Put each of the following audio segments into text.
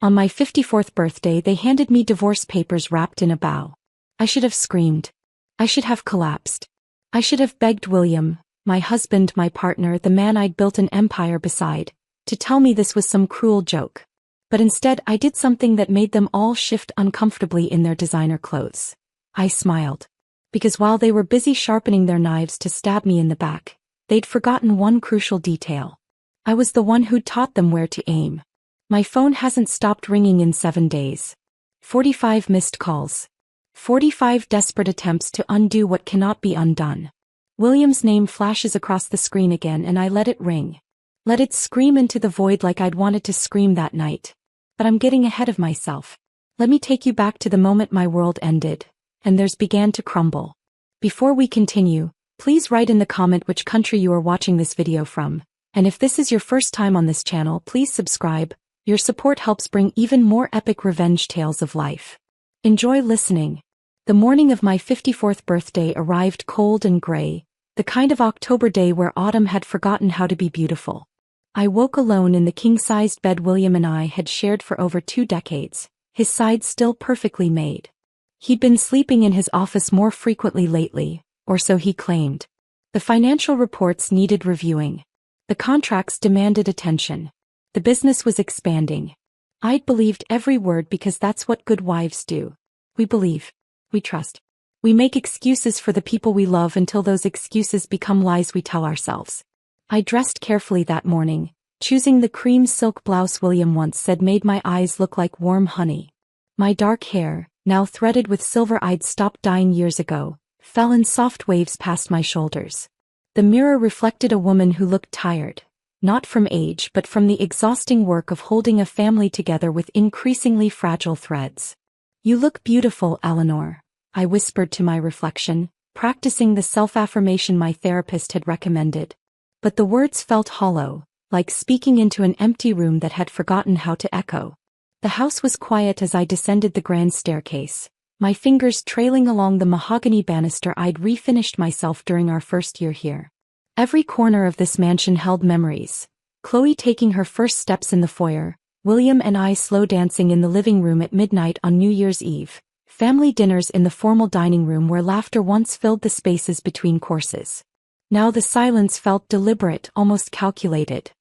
On my 54th birthday they handed me divorce papers wrapped in a bow. I should have screamed. I should have collapsed. I should have begged William, my husband, my partner, the man I'd built an empire beside, to tell me this was some cruel joke. But instead I did something that made them all shift uncomfortably in their designer clothes. I smiled. Because while they were busy sharpening their knives to stab me in the back, they'd forgotten one crucial detail. I was the one who'd taught them where to aim. My phone hasn't stopped ringing in 7 days. 45 missed calls. 45 desperate attempts to undo what cannot be undone. William's name flashes across the screen again and I let it ring. Let it scream into the void like I'd wanted to scream that night. But I'm getting ahead of myself. Let me take you back to the moment my world ended, and theirs began to crumble. Before we continue, please write in the comment which country you are watching this video from, and if this is your first time on this channel, please subscribe. Your support helps bring even more epic revenge tales of life. Enjoy listening. The morning of my 54th birthday arrived cold and gray, the kind of October day where autumn had forgotten how to be beautiful. I woke alone in the king-sized bed William and I had shared for over 2 decades, his sides still perfectly made. He'd been sleeping in his office more frequently lately, or so he claimed. The financial reports needed reviewing. The contracts demanded attention. The business was expanding. I'd believed every word because that's what good wives do. We believe. We trust. We make excuses for the people we love until those excuses become lies we tell ourselves. I dressed carefully that morning, choosing the cream silk blouse William once said made my eyes look like warm honey. My dark hair, now threaded with silver I'd stopped dyeing years ago, fell in soft waves past my shoulders. The mirror reflected a woman who looked tired. Not from age but from the exhausting work of holding a family together with increasingly fragile threads. You look beautiful, Eleanor, I whispered to my reflection, practicing the self-affirmation my therapist had recommended. But the words felt hollow, like speaking into an empty room that had forgotten how to echo. The house was quiet as I descended the grand staircase, my fingers trailing along the mahogany banister I'd refinished myself during our first year here. Every corner of this mansion held memories. Chloe taking her first steps in the foyer, William and I slow dancing in the living room at midnight on New Year's Eve, family dinners in the formal dining room where laughter once filled the spaces between courses. Now the silence felt deliberate, almost calculated.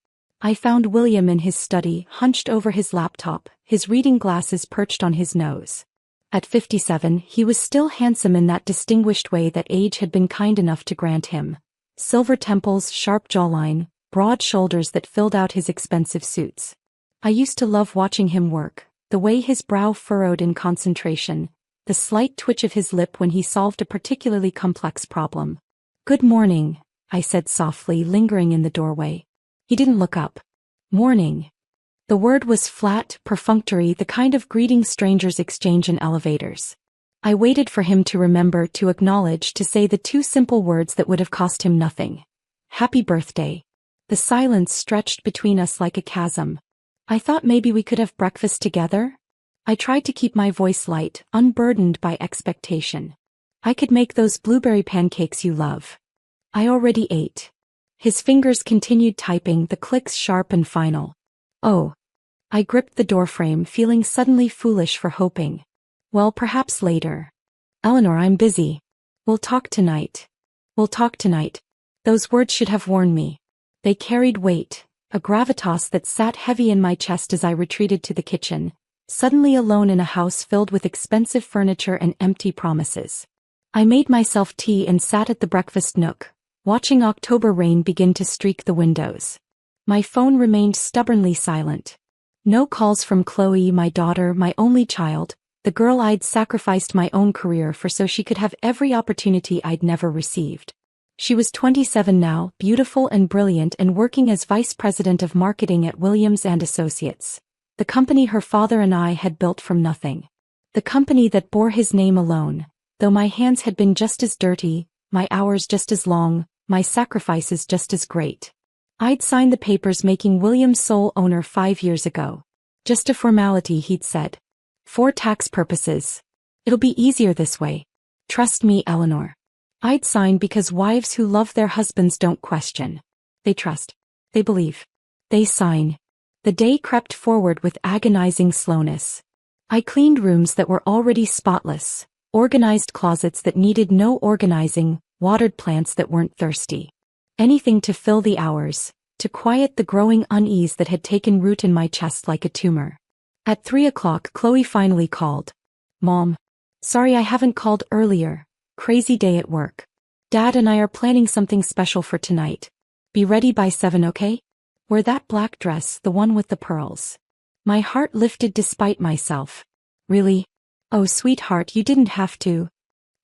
I found William in his study, hunched over his laptop, his reading glasses perched on his nose. At 57, he was still handsome in that distinguished way that age had been kind enough to grant him. Silver temples, sharp jawline, broad shoulders that filled out his expensive suits. I used to love watching him work, the way his brow furrowed in concentration, the slight twitch of his lip when he solved a particularly complex problem. "Good morning," I said softly, lingering in the doorway. He didn't look up. "Morning." The word was flat, perfunctory, the kind of greeting strangers exchange in elevators. I waited for him to remember, to acknowledge, to say the 2 simple words that would have cost him nothing. "Happy birthday." The silence stretched between us like a chasm. I thought maybe we could have breakfast together? I tried to keep my voice light, unburdened by expectation. "I could make those blueberry pancakes you love." "I already ate." His fingers continued typing, the clicks sharp and final. "Oh." I gripped the doorframe, feeling suddenly foolish for hoping. "Well, perhaps later." "Eleanor, I'm busy." "We'll talk tonight." "We'll talk tonight." Those words should have warned me. They carried weight, a gravitas that sat heavy in my chest as I retreated to the kitchen, suddenly alone in a house filled with expensive furniture and empty promises. I made myself tea and sat at the breakfast nook, watching October rain begin to streak the windows. My phone remained stubbornly silent. No calls from Chloe, my daughter, my only child, the girl I'd sacrificed my own career for so she could have every opportunity I'd never received. She was 27 now, beautiful and brilliant, and working as vice president of marketing at Williams & Associates, the company her father and I had built from nothing. The company that bore his name alone, though my hands had been just as dirty, my hours just as long, my sacrifices just as great. I'd signed the papers making William sole owner 5 years ago. "Just a formality," he'd said. "For tax purposes. It'll be easier this way. Trust me, Eleanor." I'd sign because wives who love their husbands don't question. They trust. They believe. They sign. The day crept forward with agonizing slowness. I cleaned rooms that were already spotless, organized closets that needed no organizing, watered plants that weren't thirsty. Anything to fill the hours, to quiet the growing unease that had taken root in my chest like a tumor. At 3 o'clock, Chloe finally called. Mom. Sorry I haven't called earlier. Crazy day at work. Dad and I are planning something special for tonight. Be ready by 7, okay? Wear that black dress, the one with the pearls. My heart lifted despite myself. Really? Oh, sweetheart, you didn't have to.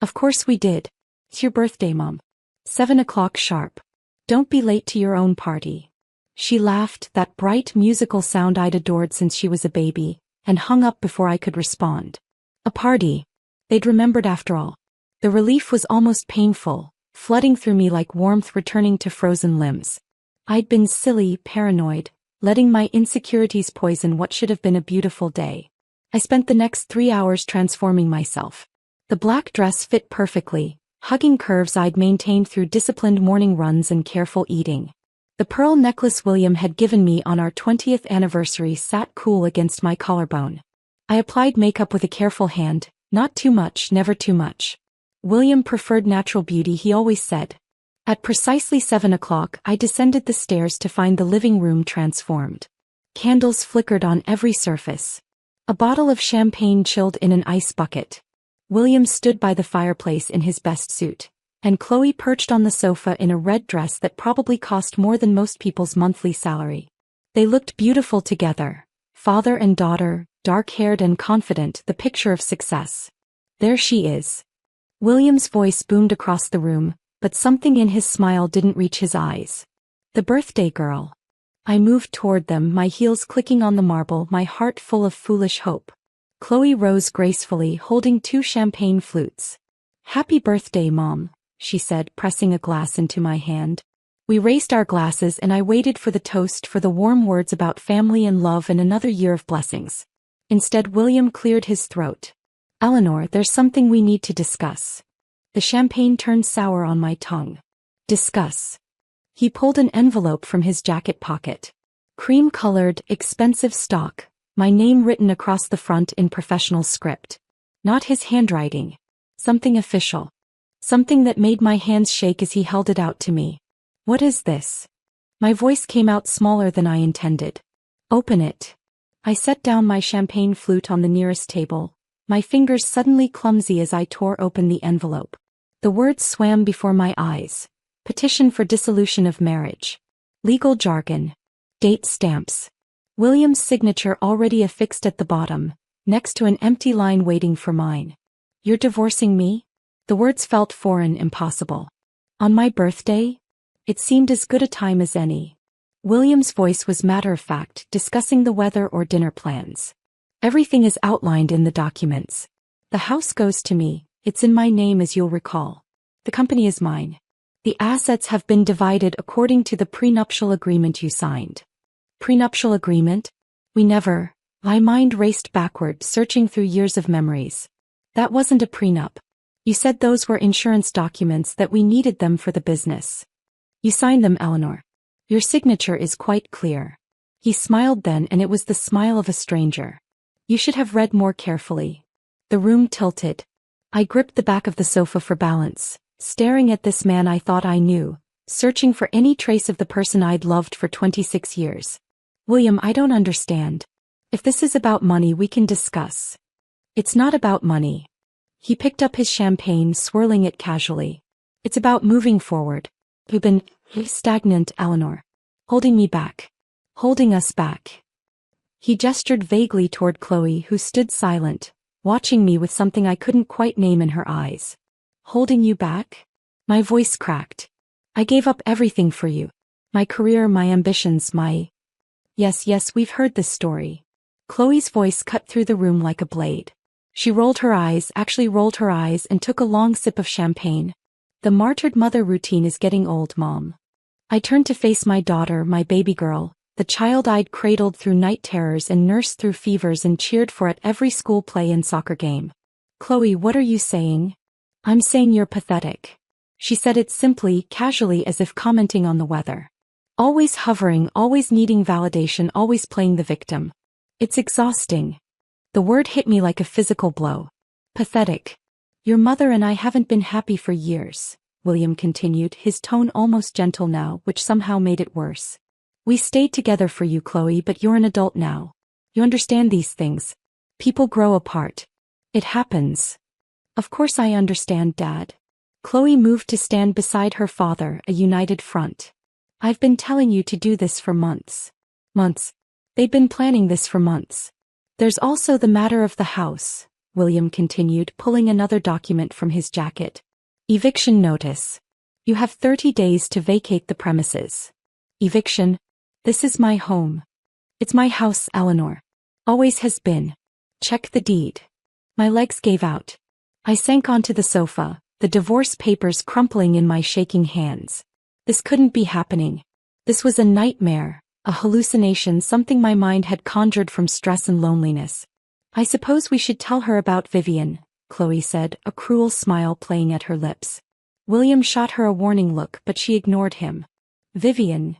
Of course we did. It's your birthday, Mom. 7 o'clock sharp. Don't be late to your own party. She laughed, that bright musical sound I'd adored since she was a baby, and hung up before I could respond. A party. They'd remembered after all. The relief was almost painful, flooding through me like warmth returning to frozen limbs. I'd been silly, paranoid, letting my insecurities poison what should have been a beautiful day. I spent the next 3 hours transforming myself. The black dress fit perfectly, hugging curves I'd maintained through disciplined morning runs and careful eating. The pearl necklace William had given me on our 20th anniversary sat cool against my collarbone. I applied makeup with a careful hand, not too much, never too much. William preferred natural beauty, he always said. At precisely 7 o'clock, I descended the stairs to find the living room transformed. Candles flickered on every surface. A bottle of champagne chilled in an ice bucket. William stood by the fireplace in his best suit, and Chloe perched on the sofa in a red dress that probably cost more than most people's monthly salary. They looked beautiful together, father and daughter, dark-haired and confident, the picture of success. There she is. William's voice boomed across the room, but something in his smile didn't reach his eyes. The birthday girl. I moved toward them, my heels clicking on the marble, my heart full of foolish hope. Chloe rose gracefully, holding 2 champagne flutes. Happy birthday, Mom, she said, pressing a glass into my hand. We raised our glasses and I waited for the toast, for the warm words about family and love and another year of blessings. Instead, William cleared his throat. Eleanor, there's something we need to discuss. The champagne turned sour on my tongue. Discuss. He pulled an envelope from his jacket pocket. Cream-colored, expensive stock, my name written across the front in professional script. Not his handwriting. Something official. Something that made my hands shake as he held it out to me. What is this? My voice came out smaller than I intended. Open it. I set down my champagne flute on the nearest table, my fingers suddenly clumsy as I tore open the envelope. The words swam before my eyes. Petition for dissolution of marriage. Legal jargon. Date stamps. William's signature already affixed at the bottom, next to an empty line waiting for mine. You're divorcing me? The words felt foreign, impossible. On my birthday? It seemed as good a time as any. William's voice was matter-of-fact, discussing the weather or dinner plans. Everything is outlined in the documents. The house goes to me, it's in my name as you'll recall. The company is mine. The assets have been divided according to the prenuptial agreement you signed. Prenuptial agreement? We never. My mind raced backward, searching through years of memories. That wasn't a prenup. You said those were insurance documents, that we needed them for the business. You signed them, Eleanor. Your signature is quite clear. He smiled then, and it was the smile of a stranger. You should have read more carefully. The room tilted. I gripped the back of the sofa for balance, staring at this man I thought I knew, searching for any trace of the person I'd loved for 26 years. William, I don't understand. If this is about money, we can discuss. It's not about money. He picked up his champagne, swirling it casually. It's about moving forward. You've been stagnant, Eleanor. Holding me back. Holding us back. He gestured vaguely toward Chloe, who stood silent, watching me with something I couldn't quite name in her eyes. Holding you back? My voice cracked. I gave up everything for you. My career, my ambitions, my... Yes, we've heard this story. Chloe's voice cut through the room like a blade. She rolled her eyes, and took a long sip of champagne. The martyred mother routine is getting old, Mom. I turned to face my daughter, my baby girl, the child I'd cradled through night terrors and nursed through fevers and cheered for at every school play and soccer game. Chloe, what are you saying? I'm saying you're pathetic. She said it simply, casually, as if commenting on the weather. Always hovering, always needing validation, always playing the victim. It's exhausting. The word hit me like a physical blow. Pathetic. Your mother and I haven't been happy for years, William continued, his tone almost gentle now, which somehow made it worse. We stayed together for you, Chloe, but you're an adult now. You understand these things. People grow apart. It happens. Of course I understand, Dad. Chloe moved to stand beside her father, a united front. I've been telling you to do this for months. Months. They'd been planning this for months. There's also the matter of the house, William continued, pulling another document from his jacket. Eviction notice. You have 30 days to vacate the premises. Eviction? This is my home. It's my house, Eleanor. Always has been. Check the deed. My legs gave out. I sank onto the sofa, the divorce papers crumpling in my shaking hands. This couldn't be happening. This was a nightmare, a hallucination, something my mind had conjured from stress and loneliness. I suppose we should tell her about Vivian, Chloe said, a cruel smile playing at her lips. William shot her a warning look, but she ignored him. Vivian.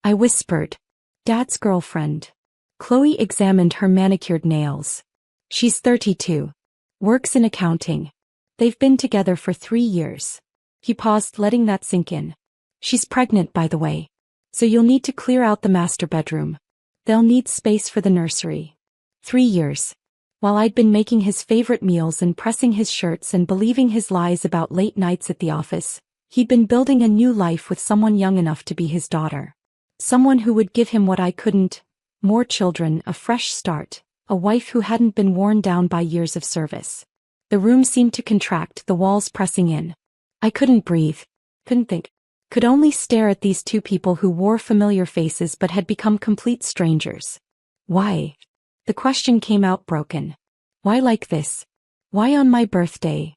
I whispered. Dad's girlfriend. Chloe examined her manicured nails. She's 32. Works in accounting. They've been together for 3 years. He paused, letting that sink in. She's pregnant, by the way. So you'll need to clear out the master bedroom. They'll need space for the nursery. 3 years. While I'd been making his favorite meals and pressing his shirts and believing his lies about late nights at the office, he'd been building a new life with someone young enough to be his daughter. Someone who would give him what I couldn't. More children, a fresh start, a wife who hadn't been worn down by years of service. The room seemed to contract, the walls pressing in. I couldn't breathe. Couldn't think. Could only stare at these two people who wore familiar faces but had become complete strangers. Why? The question came out broken. Why like this? Why on my birthday?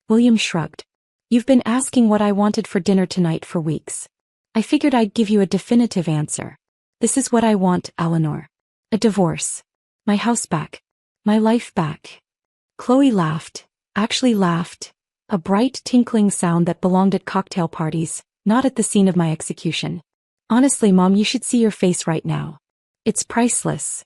William shrugged. You've been asking what I wanted for dinner tonight for weeks. I figured I'd give you a definitive answer. This is what I want, Eleanor. A divorce. My house back. My life back. Chloe laughed. Actually laughed. A bright, tinkling sound that belonged at cocktail parties, not at the scene of my execution. Honestly, Mom, you should see your face right now. It's priceless.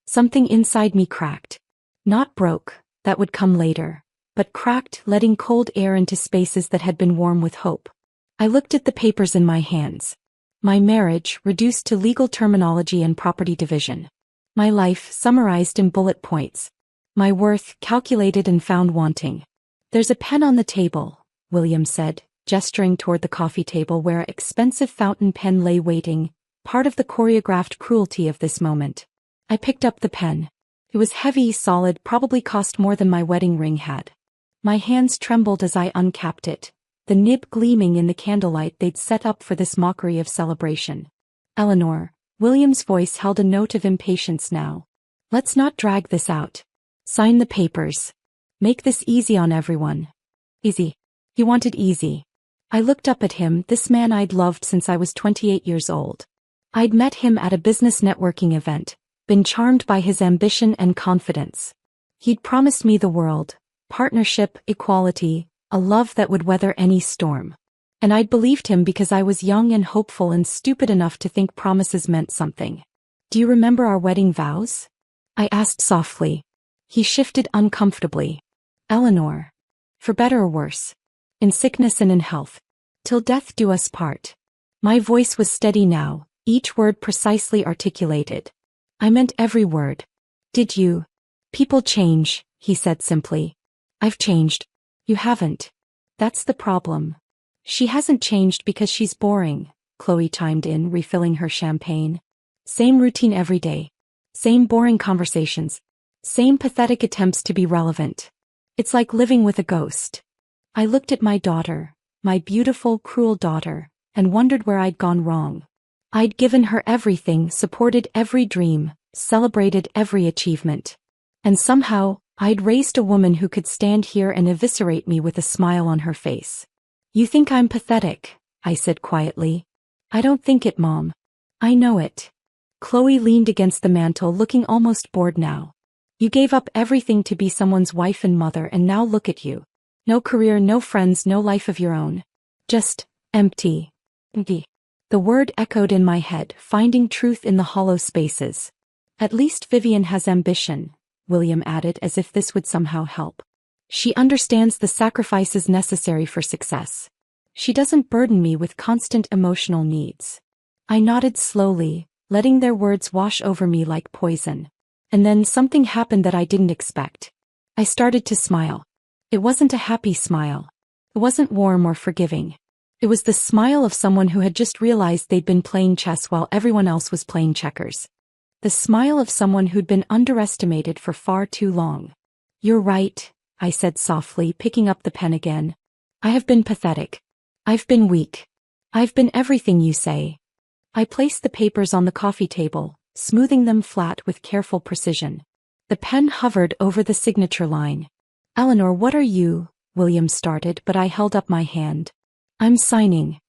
Something inside me cracked. Not broke, that would come later, but cracked, letting cold air into spaces that had been warm with hope. I looked at the papers in my hands. My marriage, reduced to legal terminology and property division. My life, summarized in bullet points. My worth, calculated and found wanting. There's a pen on the table, William said, gesturing toward the coffee table where an expensive fountain pen lay waiting, part of the choreographed cruelty of this moment. I picked up the pen. It was heavy, solid, probably cost more than my wedding ring had. My hands trembled as I uncapped it, the nib gleaming in the candlelight they'd set up for this mockery of celebration. Eleanor, William's voice held a note of impatience now. Let's not drag this out. Sign the papers. Make this easy on everyone. Easy. He wanted easy. I looked up at him, this man I'd loved since I was 28 years old. I'd met him at a business networking event, been charmed by his ambition and confidence. He'd promised me the world, partnership, equality, a love that would weather any storm. And I'd believed him because I was young and hopeful and stupid enough to think promises meant something. Do you remember our wedding vows? I asked softly. He shifted uncomfortably. Eleanor. For better or worse. In sickness and in health. Till death do us part. My voice was steady now, each word precisely articulated. I meant every word. Did you? People change, he said simply. I've changed. You haven't. That's the problem. She hasn't changed because she's boring, Chloe chimed in, refilling her champagne. Same routine every day. Same boring conversations. Same pathetic attempts to be relevant. It's like living with a ghost. I looked at my daughter, my beautiful, cruel daughter, and wondered where I'd gone wrong. I'd given her everything, supported every dream, celebrated every achievement. And somehow, I'd raised a woman who could stand here and eviscerate me with a smile on her face. You think I'm pathetic, I said quietly. I don't think it, Mom. I know it. Chloe leaned against the mantel, looking almost bored now. You gave up everything to be someone's wife and mother, and now look at you. No career, no friends, no life of your own. Just empty. Empty. The word echoed in my head, finding truth in the hollow spaces. At least Vivian has ambition, William added as if this would somehow help. She understands the sacrifices necessary for success. She doesn't burden me with constant emotional needs. I nodded slowly, letting their words wash over me like poison. And then something happened that I didn't expect. I started to smile. It wasn't a happy smile. It wasn't warm or forgiving. It was the smile of someone who had just realized they'd been playing chess while everyone else was playing checkers. The smile of someone who'd been underestimated for far too long. "You're right," I said softly, picking up the pen again. "I have been pathetic. I've been weak. I've been everything you say." I placed the papers on the coffee table, smoothing them flat with careful precision. The pen hovered over the signature line. "Eleanor, what are you?" William started, but I held up my hand. "I'm signing."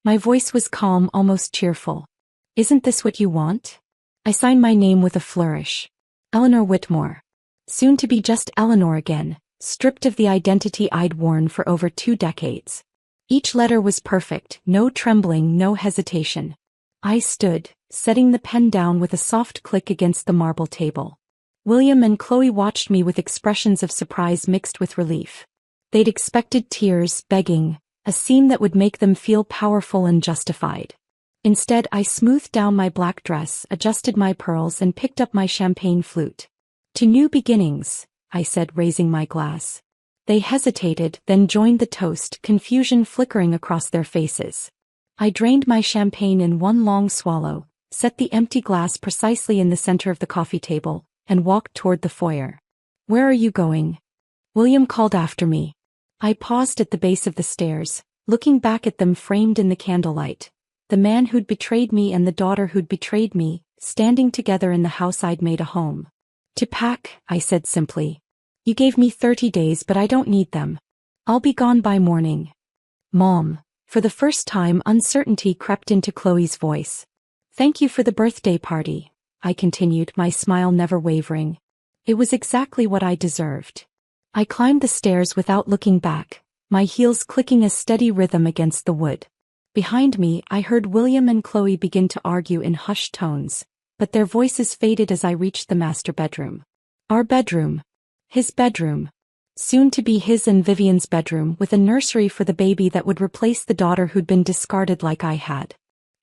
My voice was calm, almost cheerful. "Isn't this what you want?" I signed my name with a flourish. Eleanor Whitmore. Soon to be just Eleanor again, stripped of the identity I'd worn for over 2 decades. Each letter was perfect, no trembling, no hesitation. I stood, setting the pen down with a soft click against the marble table. William and Chloe watched me with expressions of surprise mixed with relief. They'd expected tears, begging, a scene that would make them feel powerful and justified. Instead, I smoothed down my black dress, adjusted my pearls, and picked up my champagne flute. "To new beginnings," I said, raising my glass. They hesitated, then joined the toast, confusion flickering across their faces. I drained my champagne in one long swallow, set the empty glass precisely in the center of the coffee table, and walked toward the foyer. "Where are you going?" William called after me. I paused at the base of the stairs, looking back at them framed in the candlelight. The man who'd betrayed me and the daughter who'd betrayed me, standing together in the house I'd made a home. "To pack," I said simply. "You gave me 30 days, but I don't need them. I'll be gone by morning." "Mom." For the first time, uncertainty crept into Chloe's voice. "Thank you for the birthday party," I continued, my smile never wavering. It was exactly what I deserved. I climbed the stairs without looking back, my heels clicking a steady rhythm against the wood. Behind me, I heard William and Chloe begin to argue in hushed tones, but their voices faded as I reached the master bedroom. Our bedroom. His bedroom. Soon to be his and Vivian's bedroom, with a nursery for the baby that would replace the daughter who'd been discarded like I had.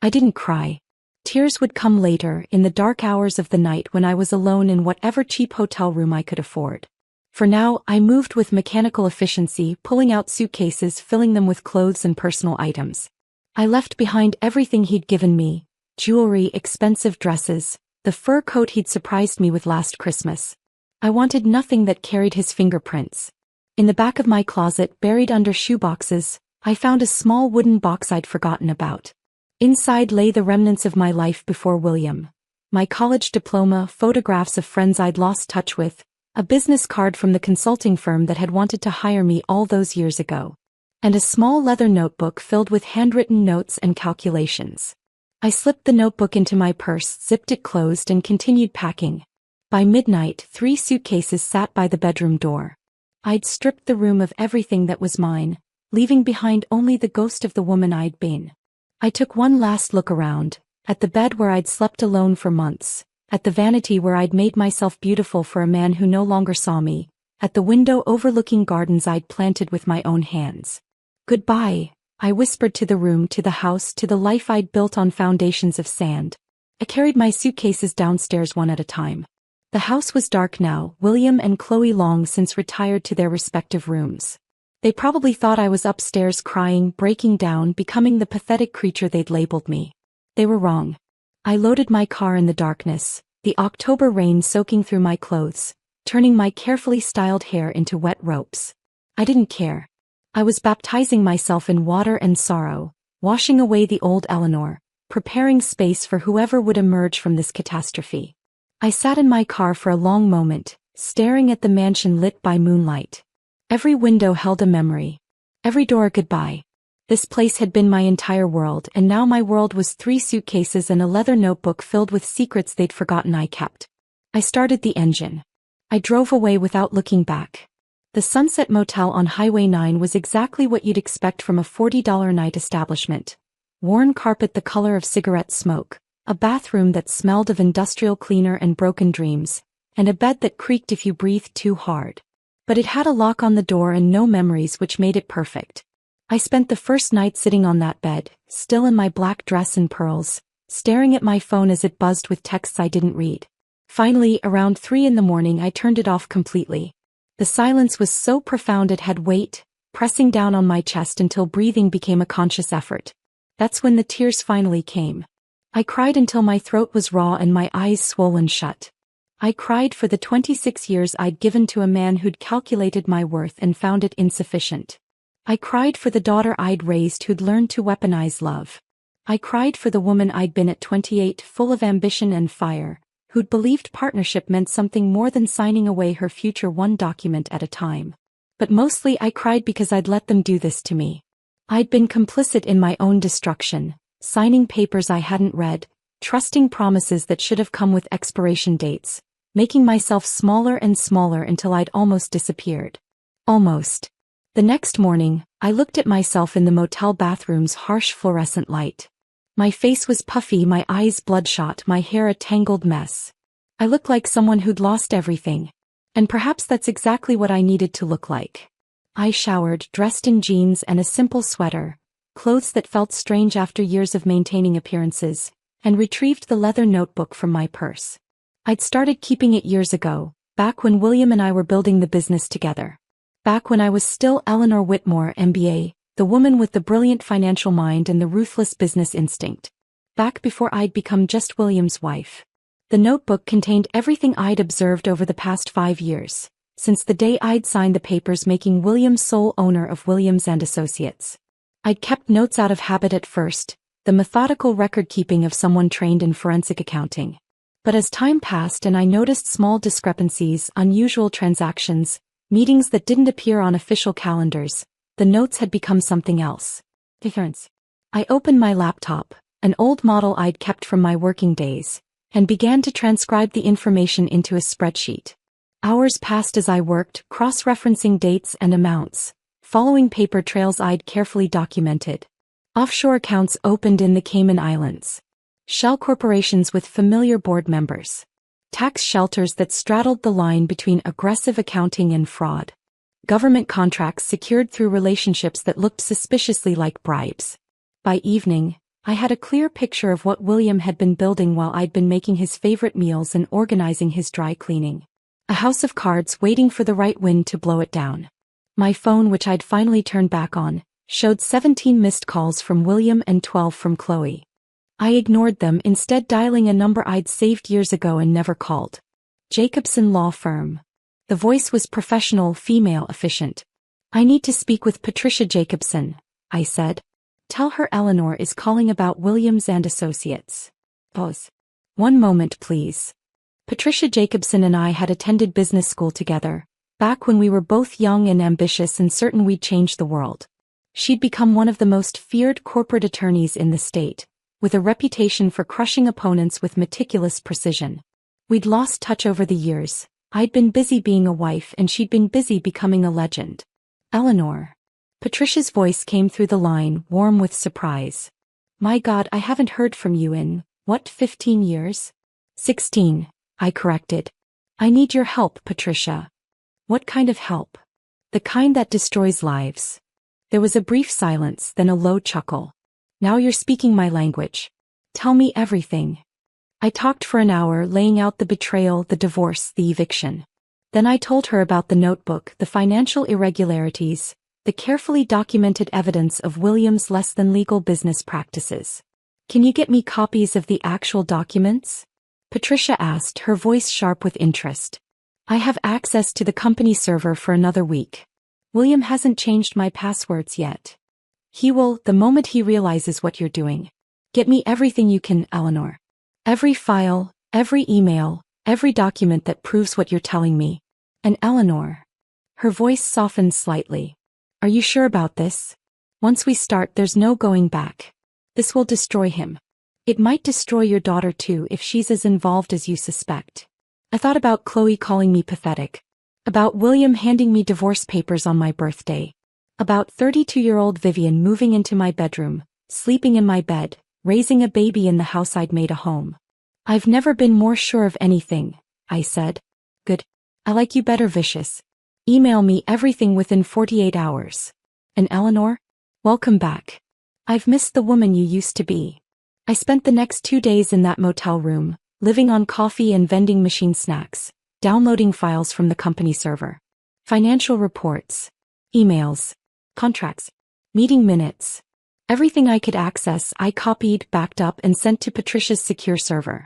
I didn't cry. Tears would come later, in the dark hours of the night when I was alone in whatever cheap hotel room I could afford. For now, I moved with mechanical efficiency, pulling out suitcases, filling them with clothes and personal items. I left behind everything he'd given me: jewelry, expensive dresses, the fur coat he'd surprised me with last Christmas. I wanted nothing that carried his fingerprints. In the back of my closet, buried under shoeboxes, I found a small wooden box I'd forgotten about. Inside lay the remnants of my life before William. My college diploma, photographs of friends I'd lost touch with, a business card from the consulting firm that had wanted to hire me all those years ago, and a small leather notebook filled with handwritten notes and calculations. I slipped the notebook into my purse, zipped it closed, and continued packing. By midnight, 3 suitcases sat by the bedroom door. I'd stripped the room of everything that was mine, leaving behind only the ghost of the woman I'd been. I took one last look around, at the bed where I'd slept alone for months, at the vanity where I'd made myself beautiful for a man who no longer saw me, at the window overlooking gardens I'd planted with my own hands. "Goodbye," I whispered, to the room, to the house, to the life I'd built on foundations of sand. I carried my suitcases downstairs one at a time. The house was dark now, William and Chloe long since retired to their respective rooms. They probably thought I was upstairs crying, breaking down, becoming the pathetic creature they'd labeled me. They were wrong. I loaded my car in the darkness, the October rain soaking through my clothes, turning my carefully styled hair into wet ropes. I didn't care. I was baptizing myself in water and sorrow, washing away the old Eleanor, preparing space for whoever would emerge from this catastrophe. I sat in my car for a long moment, staring at the mansion lit by moonlight. Every window held a memory. Every door a goodbye. This place had been my entire world, and now my world was 3 suitcases and a leather notebook filled with secrets they'd forgotten I kept. I started the engine. I drove away without looking back. The Sunset Motel on Highway 9 was exactly what you'd expect from a $40 night establishment. worn carpet the color of cigarette smoke, a bathroom that smelled of industrial cleaner and broken dreams, and a bed that creaked if you breathed too hard. But it had a lock on the door and no memories, which made it perfect. I spent the first night sitting on that bed, still in my black dress and pearls, staring at my phone as it buzzed with texts I didn't read. Finally, around 3 in the morning, I turned it off completely. The silence was so profound it had weight, pressing down on my chest until breathing became a conscious effort. That's when the tears finally came. I cried until my throat was raw and my eyes swollen shut. I cried for the 26 years I'd given to a man who'd calculated my worth and found it insufficient. I cried for the daughter I'd raised who'd learned to weaponize love. I cried for the woman I'd been at 28, full of ambition and fire, who'd believed partnership meant something more than signing away her future one document at a time. But mostly I cried because I'd let them do this to me. I'd been complicit in my own destruction, signing papers I hadn't read, trusting promises that should have come with expiration dates, making myself smaller and smaller until I'd almost disappeared. Almost. The next morning, I looked at myself in the motel bathroom's harsh fluorescent light. My face was puffy, my eyes bloodshot, my hair a tangled mess. I looked like someone who'd lost everything. And perhaps that's exactly what I needed to look like. I showered, dressed in jeans and a simple sweater, clothes that felt strange after years of maintaining appearances, and retrieved the leather notebook from my purse. I'd started keeping it years ago, back when William and I were building the business together. Back when I was still Eleanor Whitmore, MBA, the woman with the brilliant financial mind and the ruthless business instinct. Back before I'd become just William's wife. The notebook contained everything I'd observed over the past 5 years, since the day I'd signed the papers making William sole owner of Williams & Associates. I'd kept notes out of habit at first, the methodical record-keeping of someone trained in forensic accounting. But as time passed and I noticed small discrepancies, unusual transactions, meetings that didn't appear on official calendars, the notes had become something else. Difference. I opened my laptop, an old model I'd kept from my working days, and began to transcribe the information into a spreadsheet. Hours passed as I worked, cross-referencing dates and amounts, following paper trails I'd carefully documented. Offshore accounts opened in the Cayman Islands. Shell corporations with familiar board members. Tax shelters that straddled the line between aggressive accounting and fraud. Government contracts secured through relationships that looked suspiciously like bribes. By evening, I had a clear picture of what William had been building while I'd been making his favorite meals and organizing his dry cleaning. A house of cards waiting for the right wind to blow it down. My phone, which I'd finally turned back on, showed 17 missed calls from William and 12 from Chloe. I ignored them, instead dialing a number I'd saved years ago and never called. Jacobson Law Firm. The voice was professional, female, efficient. I need to speak with Patricia Jacobson, I said. Tell her Eleanor is calling about Williams & Associates. Pause. One moment, please. Patricia Jacobson and I had attended business school together, back when we were both young and ambitious and certain we'd change the world. She'd become one of the most feared corporate attorneys in the state, with a reputation for crushing opponents with meticulous precision. We'd lost touch over the years. I'd been busy being a wife and she'd been busy becoming a legend. Eleanor. Patricia's voice came through the line, warm with surprise. My God, I haven't heard from you in, what, 15 years? 16, I corrected. I need your help, Patricia. What kind of help? The kind that destroys lives. There was a brief silence, then a low chuckle. Now you're speaking my language. Tell me everything. I talked for an hour, laying out the betrayal, the divorce, the eviction. Then I told her about the notebook, the financial irregularities, the carefully documented evidence of William's less-than-legal business practices. Can you get me copies of the actual documents? Patricia asked, her voice sharp with interest. I have access to the company server for another week. William hasn't changed my passwords yet. He will, the moment he realizes what you're doing. Get me everything you can, Eleanor. Every file, every email, every document that proves what you're telling me. And Eleanor. Her voice softened slightly. Are you sure about this? Once we start, there's no going back. This will destroy him. It might destroy your daughter too if she's as involved as you suspect. I thought about Chloe calling me pathetic. About William handing me divorce papers on my birthday. About 32-year-old Vivian moving into my bedroom, sleeping in my bed, raising a baby in the house I'd made a home. I've never been more sure of anything, I said. Good. I like you better, vicious. Email me everything within 48 hours. And Eleanor? Welcome back. I've missed the woman you used to be. I spent the next 2 days in that motel room, living on coffee and vending machine snacks, downloading files from the company server. Financial reports, emails, contracts, meeting minutes. Everything I could access I copied, backed up and sent to Patricia's secure server.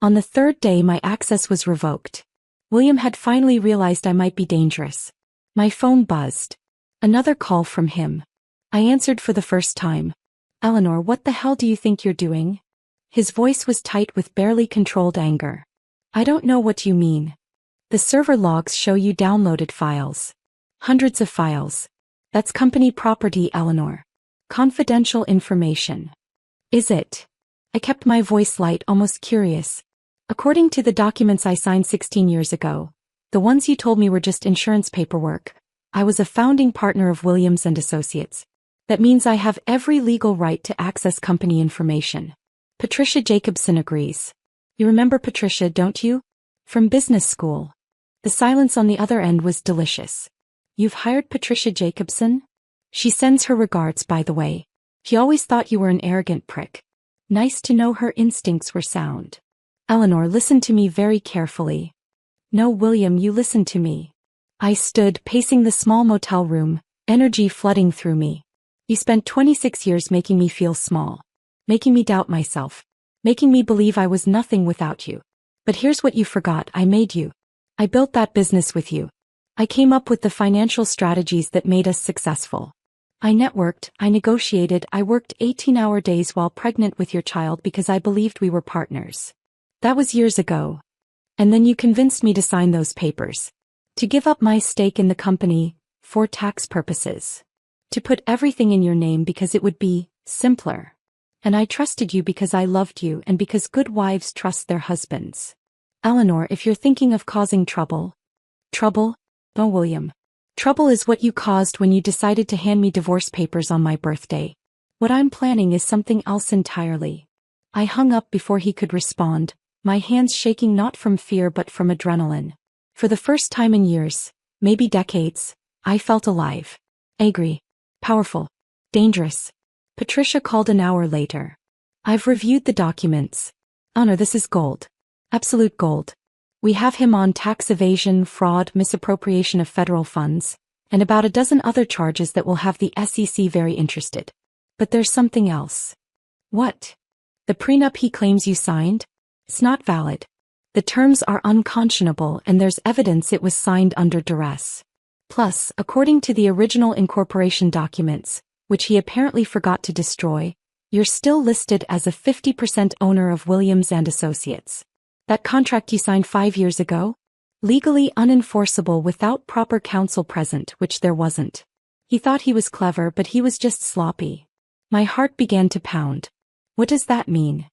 On the third day my access was revoked. William had finally realized I might be dangerous. My phone buzzed. Another call from him. I answered for the first time. Eleanor, what the hell do you think you're doing? His voice was tight with barely controlled anger. I don't know what you mean. The server logs show you downloaded files. Hundreds of files. That's company property, Eleanor. Confidential information. Is it? I kept my voice light, almost curious. According to the documents I signed 16 years ago, the ones you told me were just insurance paperwork, I was a founding partner of Williams & Associates. That means I have every legal right to access company information. Patricia Jacobson agrees. You remember Patricia, don't you? From business school. The silence on the other end was delicious. You've hired Patricia Jacobson? She sends her regards, by the way. She always thought you were an arrogant prick. Nice to know her instincts were sound. Eleanor, listen to me very carefully. No, William, you listen to me. I stood, pacing the small motel room, energy flooding through me. You spent 26 years making me feel small. Making me doubt myself. Making me believe I was nothing without you. But here's what you forgot, I made you. I built that business with you. I came up with the financial strategies that made us successful. I networked, I negotiated, I worked 18-hour days while pregnant with your child because I believed we were partners. That was years ago. And then you convinced me to sign those papers. To give up my stake in the company, for tax purposes. To put everything in your name because it would be simpler. And I trusted you because I loved you and because good wives trust their husbands. Eleanor, if you're thinking of causing trouble. Trouble? No, William. Trouble is what you caused when you decided to hand me divorce papers on my birthday. What I'm planning is something else entirely. I hung up before he could respond, my hands shaking not from fear but from adrenaline. For the first time in years, maybe decades, I felt alive. Angry. Powerful. Dangerous. Patricia called an hour later. I've reviewed the documents. Honor, this is gold. Absolute gold. We have him on tax evasion, fraud, misappropriation of federal funds, and about a dozen other charges that will have the SEC very interested. But there's something else. What? The prenup he claims you signed? It's not valid. The terms are unconscionable and there's evidence it was signed under duress. Plus, according to the original incorporation documents, which he apparently forgot to destroy, you're still listed as a 50% owner of Williams & Associates. That contract you signed 5 years ago? Legally unenforceable without proper counsel present, which there wasn't. He thought he was clever, but he was just sloppy. My heart began to pound. What does that mean?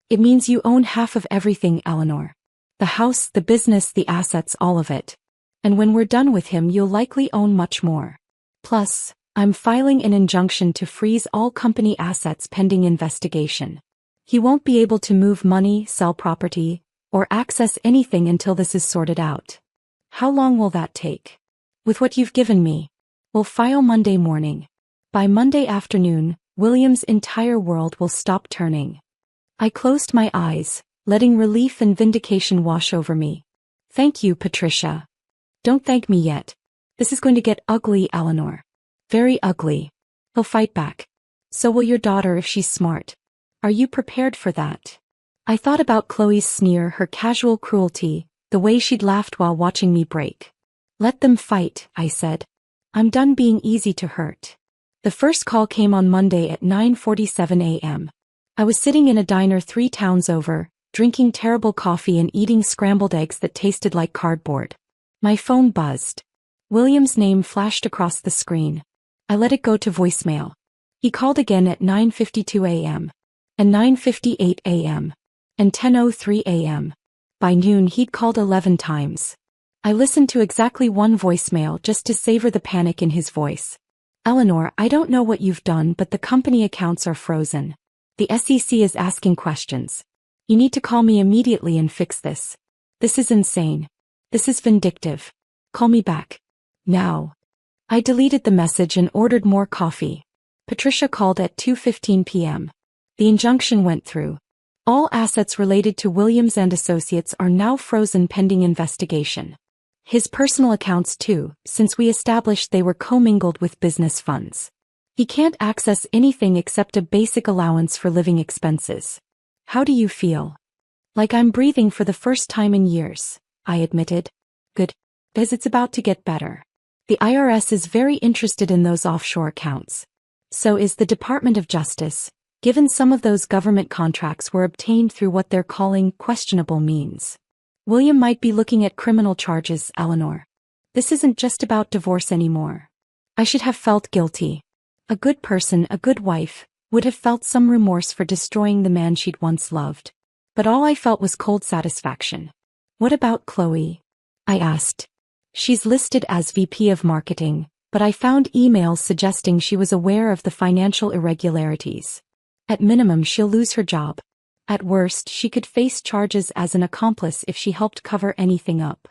It means you own half of everything, Eleanor. The house, the business, the assets, all of it. And when we're done with him, you'll likely own much more. Plus, I'm filing an injunction to freeze all company assets pending investigation. He won't be able to move money, sell property, or access anything until this is sorted out. How long will that take? With what you've given me, we'll file Monday morning. By Monday afternoon, William's entire world will stop turning. I closed my eyes, letting relief and vindication wash over me. Thank you, Patricia. Don't thank me yet. This is going to get ugly, Eleanor. Very ugly. He'll fight back. So will your daughter if she's smart. Are you prepared for that? I thought about Chloe's sneer, her casual cruelty, the way she'd laughed while watching me break. Let them fight, I said. I'm done being easy to hurt. The first call came on Monday at 9:47 a.m. I was sitting in a diner 3 towns over, drinking terrible coffee and eating scrambled eggs that tasted like cardboard. My phone buzzed. William's name flashed across the screen. I let it go to voicemail. He called again at 9:52 a.m. and 9:58 a.m. and 10:03 a.m. By noon he'd called 11 times. I listened to exactly one voicemail just to savor the panic in his voice. Eleanor, I don't know what you've done, but the company accounts are frozen. The SEC is asking questions. You need to call me immediately and fix this. This is insane. This is vindictive. Call me back. Now. I deleted the message and ordered more coffee. Patricia called at 2:15 p.m. The injunction went through. All assets related to Williams and Associates are now frozen pending investigation. His personal accounts too, since we established they were commingled with business funds. He can't access anything except a basic allowance for living expenses. How do you feel? Like I'm breathing for the first time in years, I admitted. Good. Because it's about to get better. The IRS is very interested in those offshore accounts. So is the Department of Justice, given some of those government contracts were obtained through what they're calling questionable means. William might be looking at criminal charges, Eleanor. This isn't just about divorce anymore. I should have felt guilty. A good person, a good wife, would have felt some remorse for destroying the man she'd once loved. But all I felt was cold satisfaction. What about Chloe? I asked. She's listed as VP of Marketing, but I found emails suggesting she was aware of the financial irregularities. At minimum, she'll lose her job. At worst, she could face charges as an accomplice if she helped cover anything up.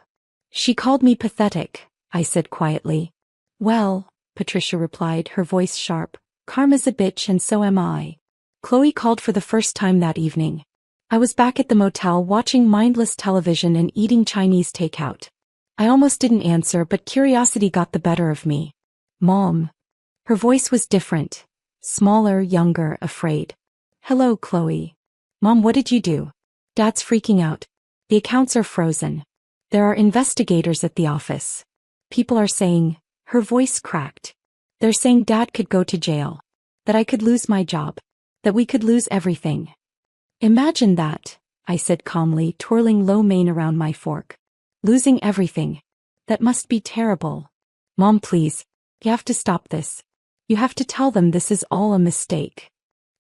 She called me pathetic, I said quietly. Well, Patricia replied, her voice sharp, karma's a bitch and so am I. Chloe called for the first time that evening. I was back at the motel watching mindless television and eating Chinese takeout. I almost didn't answer, but curiosity got the better of me. Mom. Her voice was different. Smaller, younger, afraid. Hello, Chloe. Mom, what did you do? Dad's freaking out. The accounts are frozen. There are investigators at the office. People are saying, her voice cracked. They're saying Dad could go to jail. That I could lose my job. That we could lose everything. Imagine that, I said calmly, twirling lo mein around my fork. Losing everything. That must be terrible. Mom, please. You have to stop this. You have to tell them this is all a mistake.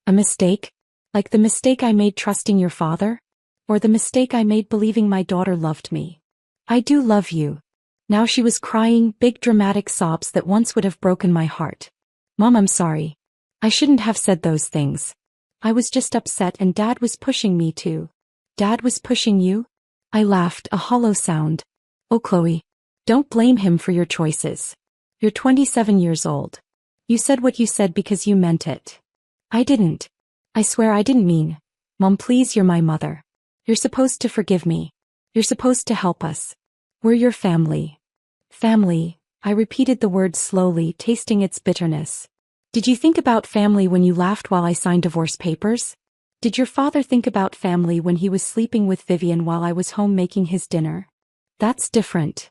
A mistake? Like the mistake I made trusting your father? Or the mistake I made believing my daughter loved me? I do love you. Now she was crying, big dramatic sobs that once would have broken my heart. Mom, I'm sorry. I shouldn't have said those things. I was just upset and Dad was pushing me to. Dad was pushing you? I laughed, a hollow sound. Oh, Chloe. Don't blame him for your choices. You're 27 years old. You said what you said because you meant it. I didn't. I swear I didn't mean. Mom, please, you're my mother. You're supposed to forgive me. You're supposed to help us. We're your family. Family, I repeated the word slowly, tasting its bitterness. Did you think about family when you laughed while I signed divorce papers? Did your father think about family when he was sleeping with Vivian while I was home making his dinner? That's different.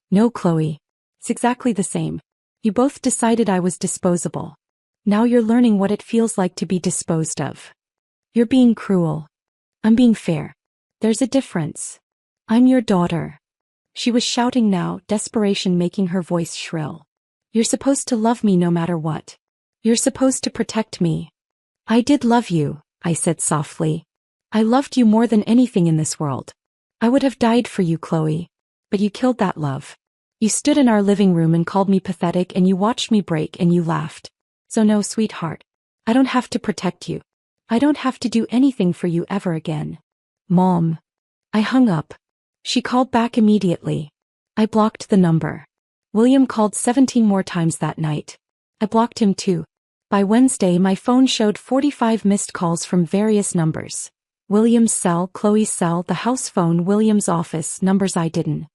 No, Chloe. It's exactly the same. You both decided I was disposable. Now you're learning what it feels like to be disposed of. You're being cruel. I'm being fair. There's a difference. I'm your daughter. She was shouting now, desperation making her voice shrill. You're supposed to love me no matter what. You're supposed to protect me. I did love you, I said softly. I loved you more than anything in this world. I would have died for you, Chloe. But you killed that love. You stood in our living room and called me pathetic and you watched me break and you laughed. So no, sweetheart. I don't have to protect you. I don't have to do anything for you ever again. Mom. I hung up. She called back immediately. I blocked the number. William called 17 more times that night. I blocked him too. By Wednesday my phone showed 45 missed calls from various numbers. William's cell, Chloe's cell, the house phone, William's office, numbers I didn't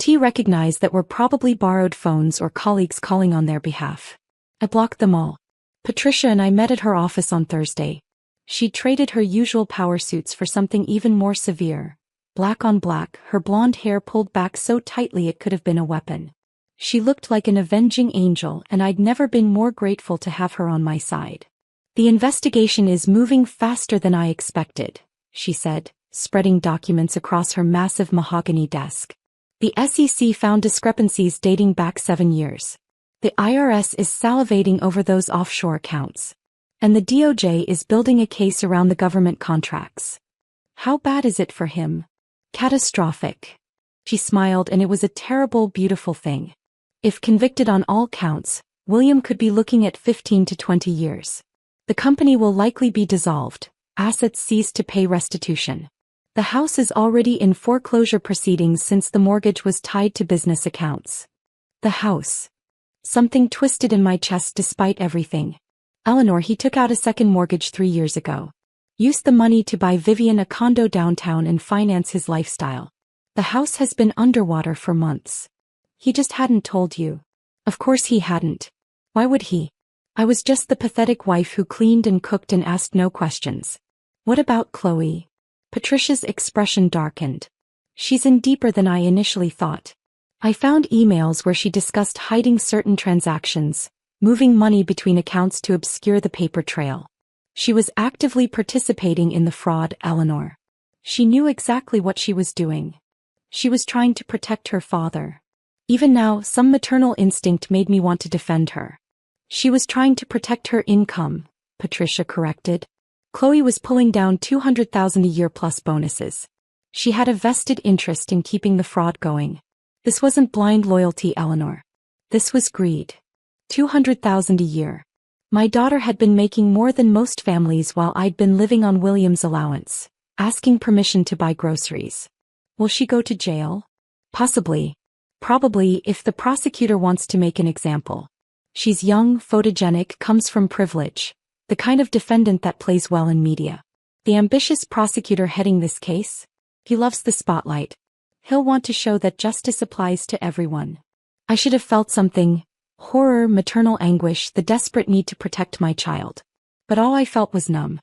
recognize that were probably borrowed phones or colleagues calling on their behalf. I blocked them all. Patricia and I met at her office on Thursday. She'd traded her usual power suits for something even more severe. Black on black, her blonde hair pulled back so tightly it could have been a weapon. She looked like an avenging angel and I'd never been more grateful to have her on my side. The investigation is moving faster than I expected, she said, spreading documents across her massive mahogany desk. The SEC found discrepancies dating back 7 years. The IRS is salivating over those offshore accounts. And the DOJ is building a case around the government contracts. How bad is it for him? Catastrophic. She smiled and it was a terrible, beautiful thing. If convicted on all counts, William could be looking at 15 to 20 years. The company will likely be dissolved, assets cease to pay restitution. The house is already in foreclosure proceedings since the mortgage was tied to business accounts. The house. Something twisted in my chest despite everything. Eleanor, he took out a second mortgage 3 years ago. Used the money to buy Vivian a condo downtown and finance his lifestyle. The house has been underwater for months. He just hadn't told you. Of course he hadn't. Why would he? I was just the pathetic wife who cleaned and cooked and asked no questions. What about Chloe? Patricia's expression darkened. She's in deeper than I initially thought. I found emails where she discussed hiding certain transactions, moving money between accounts to obscure the paper trail. She was actively participating in the fraud, Eleanor. She knew exactly what she was doing. She was trying to protect her father. Even now, some maternal instinct made me want to defend her. She was trying to protect her income, Patricia corrected. Chloe was pulling down $200,000 a year plus bonuses. She had a vested interest in keeping the fraud going. This wasn't blind loyalty, Eleanor. This was greed. $200,000 a year. My daughter had been making more than most families while I'd been living on William's allowance, asking permission to buy groceries. Will she go to jail? Possibly. Probably if the prosecutor wants to make an example. She's young, photogenic, comes from privilege. The kind of defendant that plays well in media. The ambitious prosecutor heading this case? He loves the spotlight. He'll want to show that justice applies to everyone. I should have felt something. Horror, maternal anguish, the desperate need to protect my child. But all I felt was numb.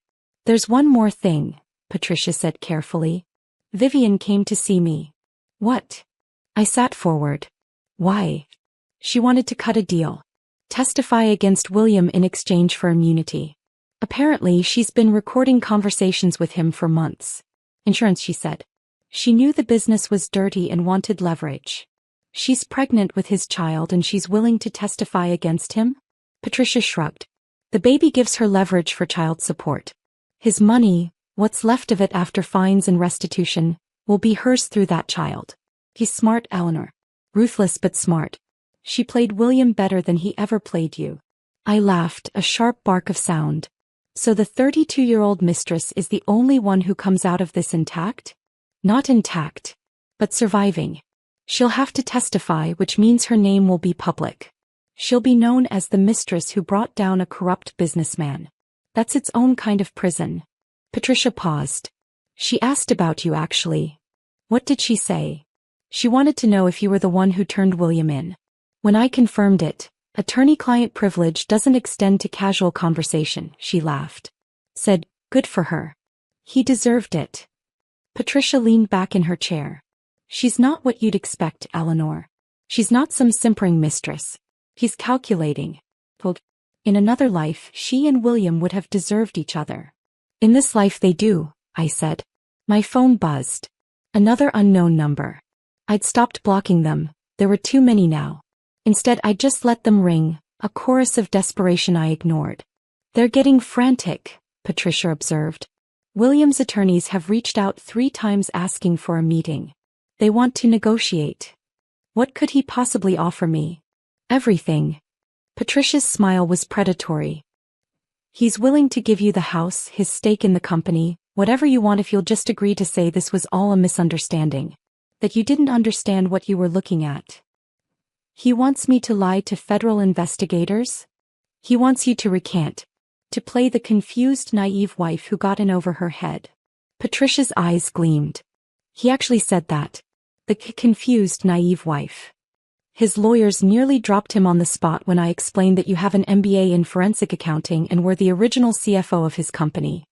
There's one more thing, Patricia said carefully. Vivian came to see me. What? I sat forward. Why? She wanted to cut a deal. Testify against William in exchange for immunity. Apparently, she's been recording conversations with him for months. Insurance, she said. She knew the business was dirty and wanted leverage. She's pregnant with his child and she's willing to testify against him? Patricia shrugged. The baby gives her leverage for child support. His money, what's left of it after fines and restitution, will be hers through that child. He's smart, Eleanor. Ruthless but smart. She played William better than he ever played you. I laughed, a sharp bark of sound. So the 32-year-old mistress is the only one who comes out of this intact? Not intact, but surviving. She'll have to testify, which means her name will be public. She'll be known as the mistress who brought down a corrupt businessman. That's its own kind of prison. Patricia paused. She asked about you, actually. What did she say? She wanted to know if you were the one who turned William in. When I confirmed it, attorney-client privilege doesn't extend to casual conversation, she laughed. Said, good for her. He deserved it. Patricia leaned back in her chair. She's not what you'd expect, Eleanor. She's not some simpering mistress. He's calculating. In another life, she and William would have deserved each other. In this life they do, I said. My phone buzzed. Another unknown number. I'd stopped blocking them, there were too many now. Instead I just let them ring, a chorus of desperation I ignored. They're getting frantic, Patricia observed. William's attorneys have reached out 3 times asking for a meeting. They want to negotiate. What could he possibly offer me? Everything. Patricia's smile was predatory. He's willing to give you the house, his stake in the company, whatever you want if you'll just agree to say this was all a misunderstanding. That you didn't understand what you were looking at. He wants me to lie to federal investigators? He wants you to recant. To play the confused, naive wife who got in over her head. Patricia's eyes gleamed. He actually said that. The confused, naive wife. His lawyers nearly dropped him on the spot when I explained that you have an MBA in forensic accounting and were the original CFO of his company.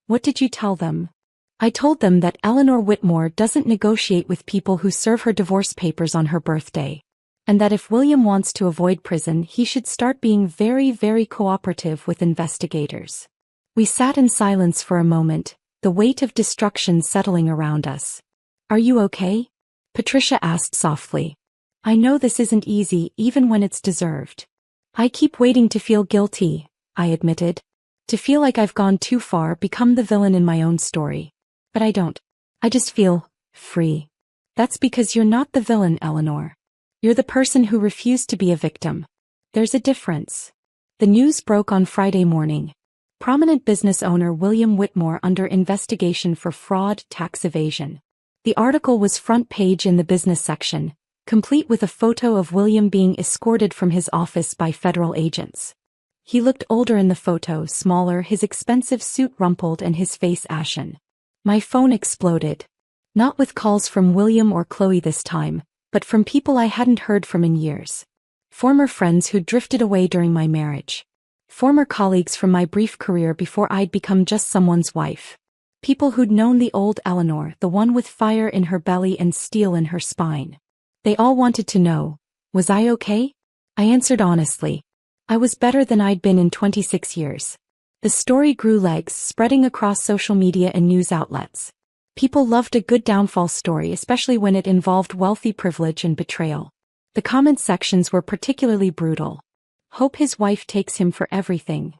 What did you tell them? I told them that Eleanor Whitmore doesn't negotiate with people who serve her divorce papers on her birthday. And that if William wants to avoid prison, he should start being very, very cooperative with investigators. We sat in silence for a moment, the weight of destruction settling around us. Are you okay? Patricia asked softly. I know this isn't easy, even when it's deserved. I keep waiting to feel guilty, I admitted. To feel like I've gone too far, become the villain in my own story. But I don't. I just feel free. That's because you're not the villain, Eleanor. You're the person who refused to be a victim. There's a difference. The news broke on Friday morning. Prominent business owner William Whitmore under investigation for fraud, tax evasion. The article was front page in the business section, complete with a photo of William being escorted from his office by federal agents. He looked older in the photo, smaller, his expensive suit rumpled and his face ashen. My phone exploded. Not with calls from William or Chloe this time, but from people I hadn't heard from in years. Former friends who'd drifted away during my marriage. Former colleagues from my brief career before I'd become just someone's wife. People who'd known the old Eleanor, the one with fire in her belly and steel in her spine. They all wanted to know, was I okay? I answered honestly. I was better than I'd been in 26 years. The story grew legs, spreading across social media and news outlets. People loved a good downfall story, especially when it involved wealthy privilege and betrayal. The comment sections were particularly brutal. Hope his wife takes him for everything.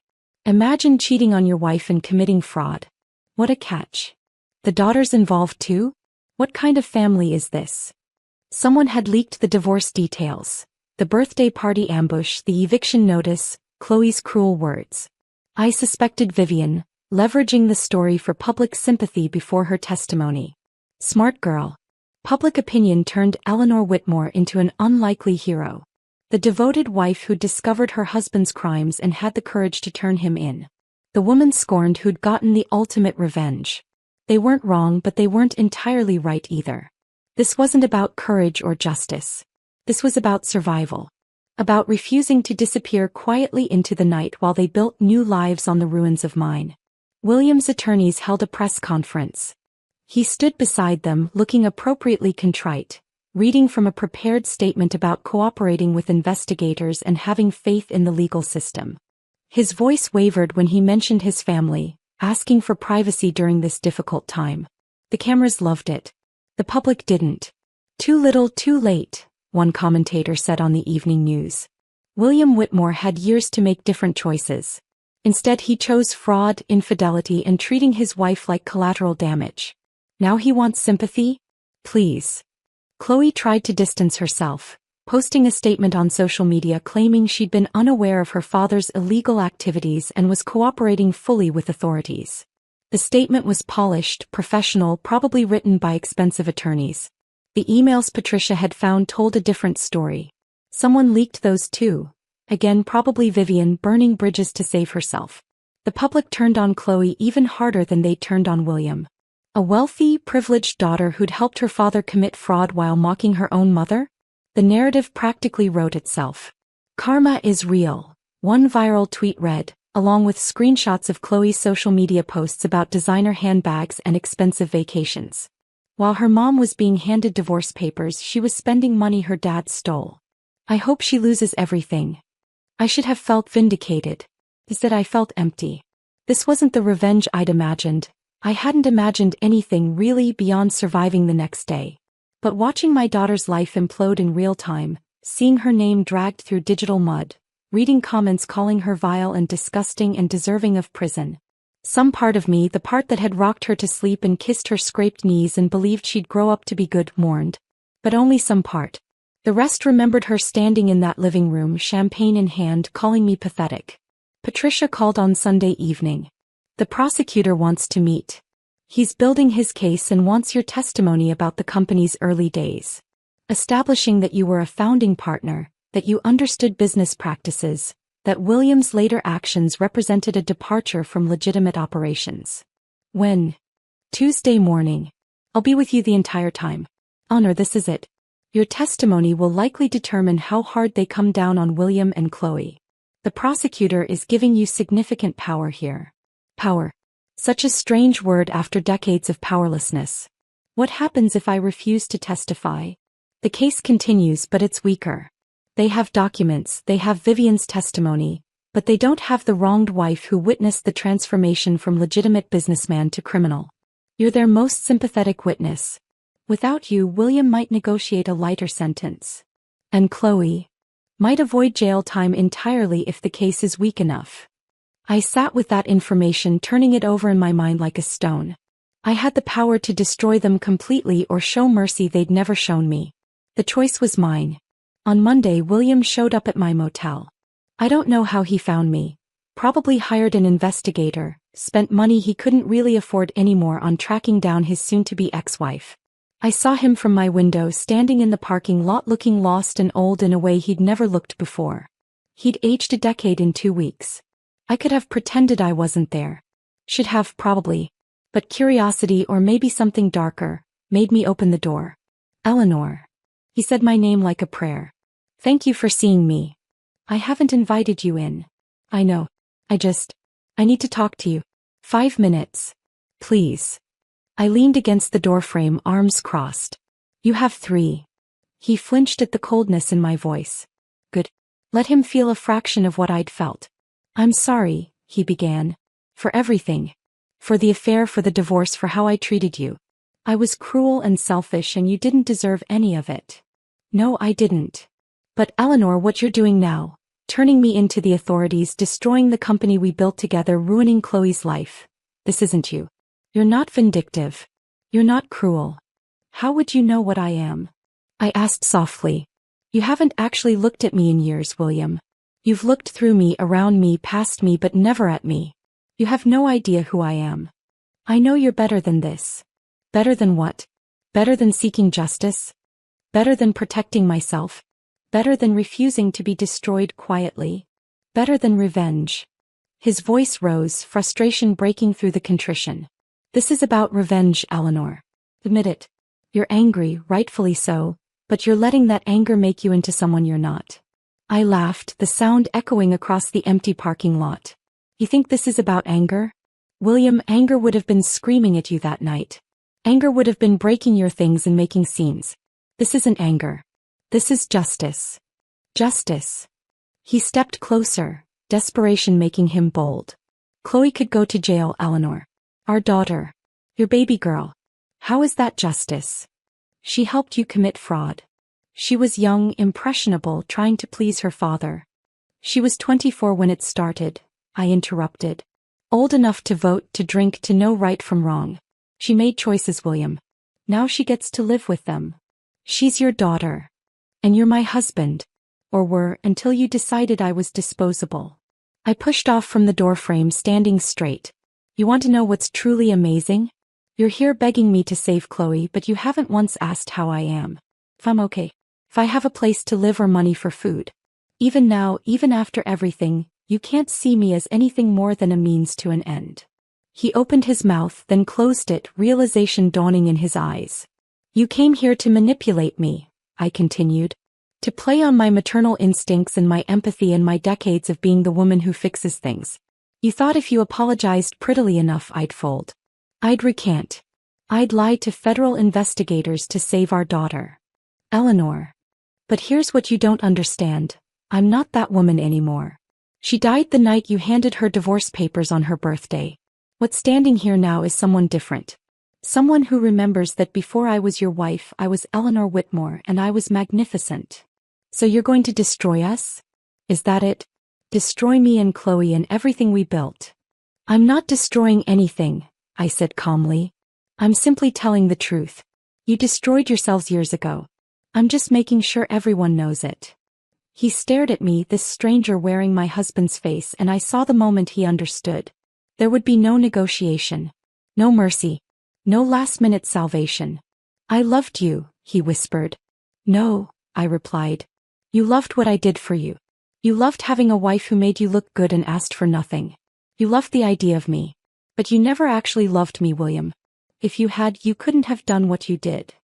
Imagine cheating on your wife and committing fraud. What a catch. The daughter's involved too? What kind of family is this? Someone had leaked the divorce details. The birthday party ambush, the eviction notice, Chloe's cruel words. I suspected Vivian, leveraging the story for public sympathy before her testimony. Smart girl. Public opinion turned Eleanor Whitmore into an unlikely hero. The devoted wife who discovered her husband's crimes and had the courage to turn him in. The woman scorned who'd gotten the ultimate revenge. They weren't wrong, but they weren't entirely right either. This wasn't about courage or justice. This was about survival. About refusing to disappear quietly into the night while they built new lives on the ruins of mine. William's attorneys held a press conference. He stood beside them, looking appropriately contrite, reading from a prepared statement about cooperating with investigators and having faith in the legal system. His voice wavered when he mentioned his family, asking for privacy during this difficult time. The cameras loved it. The public didn't. Too little, too late, one commentator said on the evening news. William Whitmore had years to make different choices. Instead, he chose fraud, infidelity, and treating his wife like collateral damage. Now he wants sympathy? Please. Chloe tried to distance herself, posting a statement on social media claiming she'd been unaware of her father's illegal activities and was cooperating fully with authorities. The statement was polished, professional, probably written by expensive attorneys. The emails Patricia had found told a different story. Someone leaked those too. Again, probably Vivian, burning bridges to save herself. The public turned on Chloe even harder than they turned on William. A wealthy, privileged daughter who'd helped her father commit fraud while mocking her own mother? The narrative practically wrote itself. Karma is real, one viral tweet read, along with screenshots of Chloe's social media posts about designer handbags and expensive vacations. While her mom was being handed divorce papers, she was spending money her dad stole. I hope she loses everything. I should have felt vindicated. Instead, I felt empty. This wasn't the revenge I'd imagined. I hadn't imagined anything really beyond surviving the next day. But watching my daughter's life implode in real time, seeing her name dragged through digital mud, reading comments calling her vile and disgusting and deserving of prison. Some part of me, the part that had rocked her to sleep and kissed her scraped knees and believed she'd grow up to be good, mourned. But only some part. The rest remembered her standing in that living room, champagne in hand, calling me pathetic. Patricia called on Sunday evening. The prosecutor wants to meet. He's building his case and wants your testimony about the company's early days. Establishing that you were a founding partner, that you understood business practices, that William's later actions represented a departure from legitimate operations. When? Tuesday morning. I'll be with you the entire time. Honor, this is it. Your testimony will likely determine how hard they come down on William and Chloe. The prosecutor is giving you significant power here. Power. Such a strange word after decades of powerlessness. What happens if I refuse to testify? The case continues, but it's weaker. They have documents, they have Vivian's testimony, but they don't have the wronged wife who witnessed the transformation from legitimate businessman to criminal. You're their most sympathetic witness. Without you, William might negotiate a lighter sentence. And Chloe might avoid jail time entirely if the case is weak enough. I sat with that information, turning it over in my mind like a stone. I had the power to destroy them completely or show mercy they'd never shown me. The choice was mine. On Monday, William showed up at my motel. I don't know how he found me. Probably hired an investigator, spent money he couldn't really afford anymore on tracking down his soon-to-be ex-wife. I saw him from my window standing in the parking lot looking lost and old in a way he'd never looked before. He'd aged a decade in 2 weeks. I could have pretended I wasn't there. Should have, probably. But curiosity, or maybe something darker, made me open the door. Eleanor. He said my name like a prayer. Thank you for seeing me. I haven't invited you in. I know. I need to talk to you. 5 minutes. Please. I leaned against the doorframe, arms crossed. You have 3. He flinched at the coldness in my voice. Good. Let him feel a fraction of what I'd felt. I'm sorry, he began. For everything. For the affair, for the divorce, for how I treated you. I was cruel and selfish and you didn't deserve any of it. No, I didn't. But Eleanor, what you're doing now, turning me into the authorities, destroying the company we built together, ruining Chloe's life. This isn't you. You're not vindictive. You're not cruel. How would you know what I am? I asked softly. You haven't actually looked at me in years, William. You've looked through me, around me, past me, but never at me. You have no idea who I am. I know you're better than this. Better than what? Better than seeking justice? Better than protecting myself? Better than refusing to be destroyed quietly? Better than revenge? His voice rose, frustration breaking through the contrition. This is about revenge, Eleanor. Admit it. You're angry, rightfully so, but you're letting that anger make you into someone you're not. I laughed, the sound echoing across the empty parking lot. You think this is about anger? William, anger would have been screaming at you that night. Anger would have been breaking your things and making scenes. This isn't anger. This is justice. Justice. He stepped closer, desperation making him bold. Chloe could go to jail, Eleanor. Our daughter. Your baby girl. How is that justice? She helped you commit fraud. She was young, impressionable, trying to please her father. She was 24 when it started, I interrupted. Old enough to vote, to drink, to know right from wrong. She made choices, William. Now she gets to live with them. She's your daughter. And you're my husband. Or were, until you decided I was disposable. I pushed off from the doorframe, standing straight. You want to know what's truly amazing? You're here begging me to save Chloe, but you haven't once asked how I am. If I'm okay. If I have a place to live or money for food. Even now, even after everything, you can't see me as anything more than a means to an end. He opened his mouth, then closed it, realization dawning in his eyes. You came here to manipulate me, I continued. To play on my maternal instincts and my empathy and my decades of being the woman who fixes things. You thought if you apologized prettily enough I'd fold. I'd recant. I'd lie to federal investigators to save our daughter. Eleanor. But here's what you don't understand. I'm not that woman anymore. She died the night you handed her divorce papers on her birthday. What's standing here now is someone different. Someone who remembers that before I was your wife I was Eleanor Whitmore and I was magnificent. So you're going to destroy us? Is that it? Destroy me and Chloe and everything we built. I'm not destroying anything, I said calmly. I'm simply telling the truth. You destroyed yourselves years ago. I'm just making sure everyone knows it. He stared at me, this stranger wearing my husband's face, and I saw the moment he understood. There would be no negotiation. No mercy. No last-minute salvation. I loved you, he whispered. No, I replied. You loved what I did for you. You loved having a wife who made you look good and asked for nothing. You loved the idea of me. But you never actually loved me, William. If you had, you couldn't have done what you did.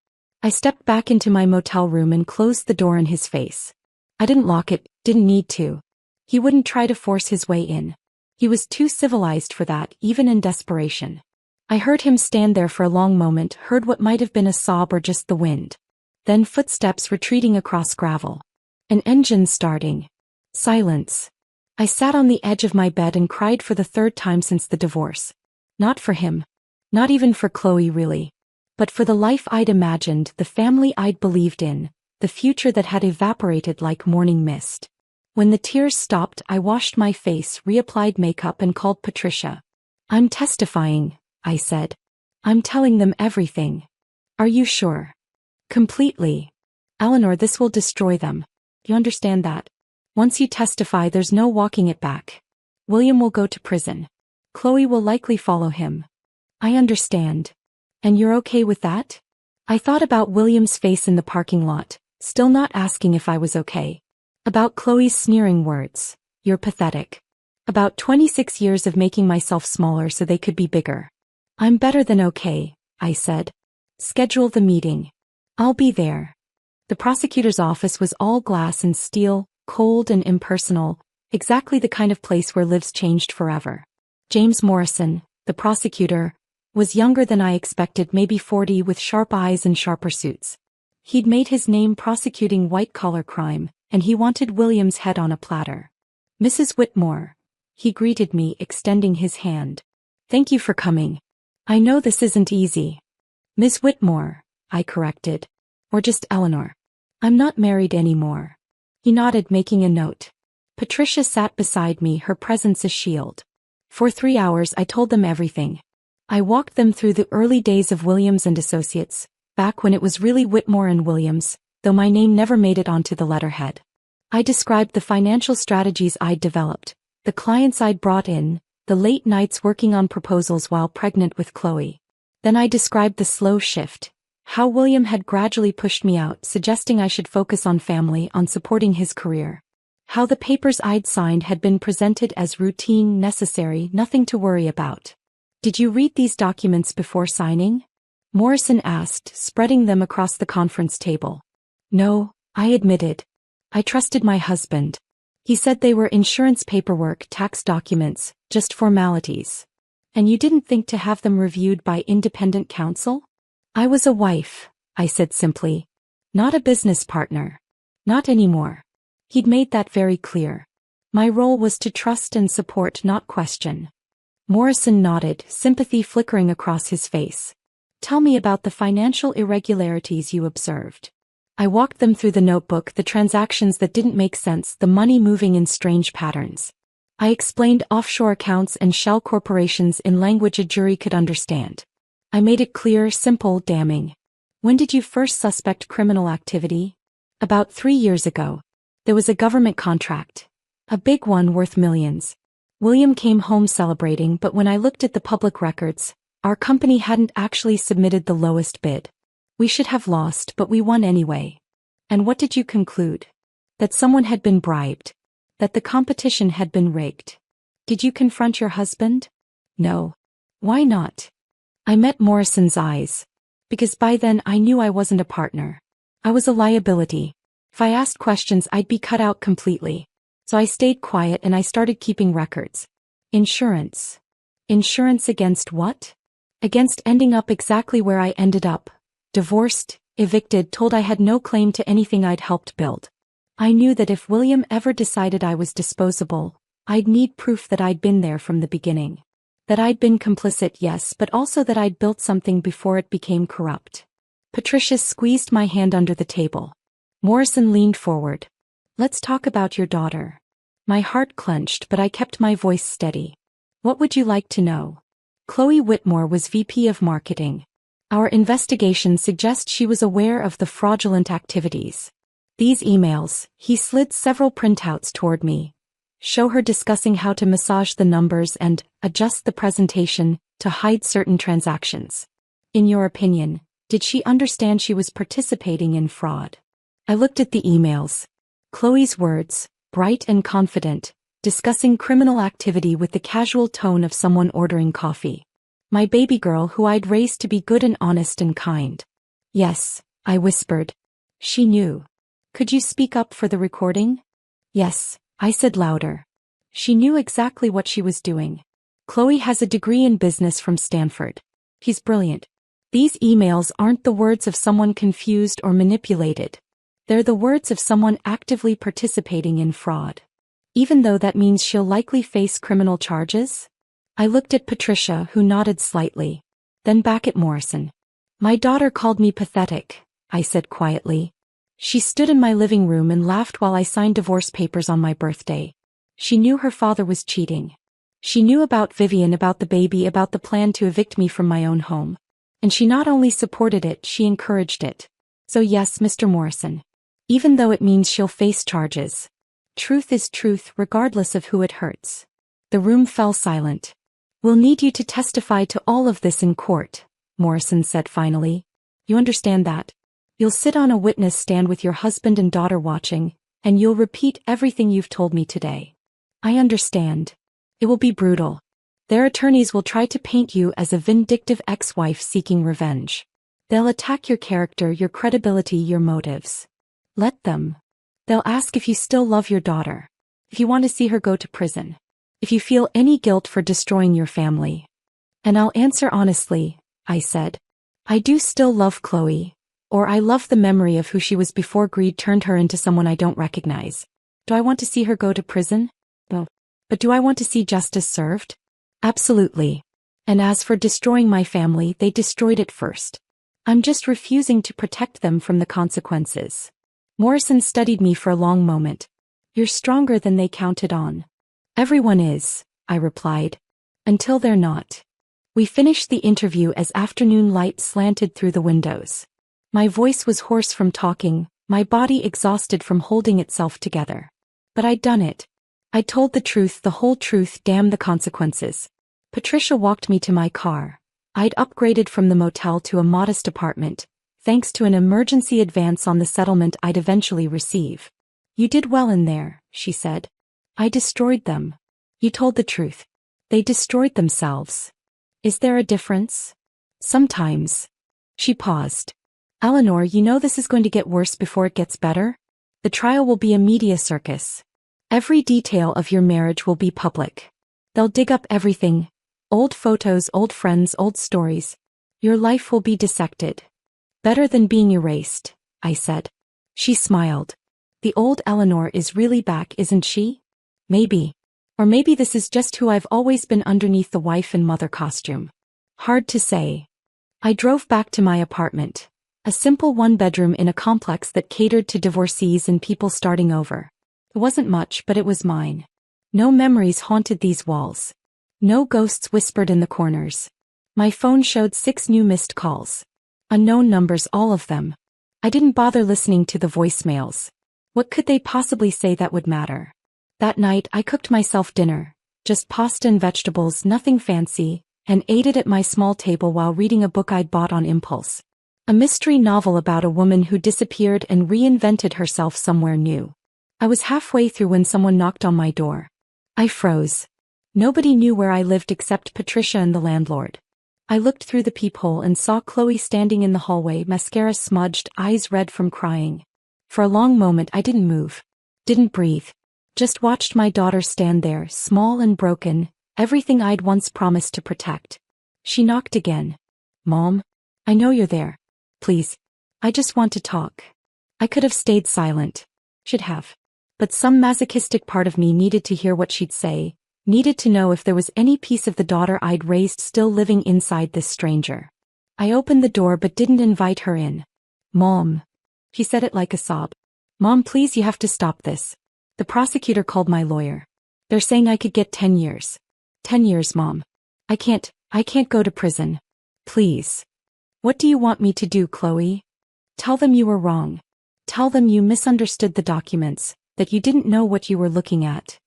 I stepped back into my motel room and closed the door in his face. I didn't lock it, didn't need to. He wouldn't try to force his way in. He was too civilized for that, even in desperation. I heard him stand there for a long moment, heard what might have been a sob or just the wind. Then footsteps retreating across gravel. An engine starting. Silence. I sat on the edge of my bed and cried for the 3rd time since the divorce. Not for him. Not even for Chloe, really. But for the life I'd imagined, the family I'd believed in, the future that had evaporated like morning mist. When the tears stopped, I washed my face, reapplied makeup and called Patricia. I'm testifying, I said. I'm telling them everything. Are you sure? Completely. Eleanor, this will destroy them. You understand that? Once you testify, there's no walking it back. William will go to prison. Chloe will likely follow him. I understand. And you're okay with that? I thought about William's face in the parking lot, still not asking if I was okay. About Chloe's sneering words, "You're pathetic." About 26 years of making myself smaller so they could be bigger. I'm better than okay, I said. Schedule the meeting. I'll be there. The prosecutor's office was all glass and steel, cold and impersonal, exactly the kind of place where lives changed forever. James Morrison, the prosecutor, was younger than I expected, maybe 40, with sharp eyes and sharper suits. He'd made his name prosecuting white-collar crime, and he wanted William's head on a platter. Mrs. Whitmore. He greeted me, extending his hand. Thank you for coming. I know this isn't easy. Miss Whitmore, I corrected. Or just Eleanor. I'm not married anymore. He nodded, making a note. Patricia sat beside me, her presence a shield. For 3 hours I told them everything. I walked them through the early days of Williams and Associates, back when it was really Whitmore and Williams, though my name never made it onto the letterhead. I described the financial strategies I'd developed, the clients I'd brought in, the late nights working on proposals while pregnant with Chloe. Then I described the slow shift, how William had gradually pushed me out, suggesting I should focus on family, on supporting his career. How the papers I'd signed had been presented as routine, necessary, nothing to worry about. Did you read these documents before signing? Morrison asked, spreading them across the conference table. No, I admitted. I trusted my husband. He said they were insurance paperwork, tax documents, just formalities. And you didn't think to have them reviewed by independent counsel? I was a wife, I said simply. Not a business partner. Not anymore. He'd made that very clear. My role was to trust and support, not question. Morrison nodded, sympathy flickering across his face. Tell me about the financial irregularities you observed. I walked them through the notebook, the transactions that didn't make sense, the money moving in strange patterns. I explained offshore accounts and shell corporations in language a jury could understand. I made it clear, simple, damning. When did you first suspect criminal activity? About 3 years ago. There was a government contract. A big one worth millions. William came home celebrating, but when I looked at the public records, our company hadn't actually submitted the lowest bid. We should have lost, but we won anyway. And what did you conclude? That someone had been bribed. That the competition had been rigged. Did you confront your husband? No. Why not? I met Morrison's eyes. Because by then I knew I wasn't a partner. I was a liability. If I asked questions, I'd be cut out completely. So I stayed quiet and I started keeping records. Insurance. Insurance against what? Against ending up exactly where I ended up. Divorced, evicted, told I had no claim to anything I'd helped build. I knew that if William ever decided I was disposable, I'd need proof that I'd been there from the beginning. That I'd been complicit, yes, but also that I'd built something before it became corrupt. Patricia squeezed my hand under the table. Morrison leaned forward. Let's talk about your daughter. My heart clenched, but I kept my voice steady. What would you like to know? Chloe Whitmore was VP of Marketing. Our investigation suggests she was aware of the fraudulent activities. These emails, he slid several printouts toward me, show her discussing how to massage the numbers and adjust the presentation to hide certain transactions. In your opinion, did she understand she was participating in fraud? I looked at the emails. Chloe's words, bright and confident, discussing criminal activity with the casual tone of someone ordering coffee. My baby girl who I'd raised to be good and honest and kind. Yes, I whispered. She knew. Could you speak up for the recording? Yes, I said louder. She knew exactly what she was doing. Chloe has a degree in business from Stanford. He's brilliant. These emails aren't the words of someone confused or manipulated. They're the words of someone actively participating in fraud. Even though that means she'll likely face criminal charges? I looked at Patricia, who nodded slightly. Then back at Morrison. My daughter called me pathetic, I said quietly. She stood in my living room and laughed while I signed divorce papers on my birthday. She knew her father was cheating. She knew about Vivian, about the baby, about the plan to evict me from my own home. And she not only supported it, she encouraged it. So yes, Mr. Morrison. Even though it means she'll face charges. Truth is truth regardless of who it hurts. The room fell silent. We'll need you to testify to all of this in court, Morrison said finally. You understand that? You'll sit on a witness stand with your husband and daughter watching, and you'll repeat everything you've told me today. I understand. It will be brutal. Their attorneys will try to paint you as a vindictive ex-wife seeking revenge. They'll attack your character, your credibility, your motives. Let them. They'll ask if you still love your daughter. If you want to see her go to prison. If you feel any guilt for destroying your family. And I'll answer honestly, I said. I do still love Chloe. Or I love the memory of who she was before greed turned her into someone I don't recognize. Do I want to see her go to prison? No. But do I want to see justice served? Absolutely. And as for destroying my family, they destroyed it first. I'm just refusing to protect them from the consequences. Morrison studied me for a long moment. You're stronger than they counted on. Everyone is, I replied. Until they're not. We finished the interview as afternoon light slanted through the windows. My voice was hoarse from talking, my body exhausted from holding itself together. But I'd done it. I told the truth, the whole truth, damn the consequences. Patricia walked me to my car. I'd upgraded from the motel to a modest apartment, thanks to an emergency advance on the settlement I'd eventually receive. You did well in there, she said. I destroyed them. You told the truth. They destroyed themselves. Is there a difference? Sometimes. She paused. Eleanor, you know this is going to get worse before it gets better? The trial will be a media circus. Every detail of your marriage will be public. They'll dig up everything. Old photos, old friends, old stories. Your life will be dissected. Better than being erased, I said. She smiled. The old Eleanor is really back, isn't she? Maybe. Or maybe this is just who I've always been underneath the wife and mother costume. Hard to say. I drove back to my apartment. A simple one-bedroom in a complex that catered to divorcees and people starting over. It wasn't much, but it was mine. No memories haunted these walls. No ghosts whispered in the corners. My phone showed 6 new missed calls. Unknown numbers, all of them. I didn't bother listening to the voicemails. What could they possibly say that would matter? That night I cooked myself dinner. Just pasta and vegetables, nothing fancy, and ate it at my small table while reading a book I'd bought on impulse. A mystery novel about a woman who disappeared and reinvented herself somewhere new. I was halfway through when someone knocked on my door. I froze. Nobody knew where I lived except Patricia and the landlord. I looked through the peephole and saw Chloe standing in the hallway, mascara smudged, eyes red from crying. For a long moment I didn't move. Didn't breathe. Just watched my daughter stand there, small and broken, everything I'd once promised to protect. She knocked again. Mom? I know you're there. Please. I just want to talk. I could have stayed silent. Should have. But some masochistic part of me needed to hear what she'd say, needed to know if there was any piece of the daughter I'd raised still living inside this stranger. I opened the door but didn't invite her in. Mom. She said it like a sob. Mom, please, you have to stop this. The prosecutor called my lawyer. They're saying I could get 10 years. 10 years, Mom. I can't go to prison. Please. What do you want me to do, Chloe? Tell them you were wrong. Tell them you misunderstood the documents, that you didn't know what you were looking at.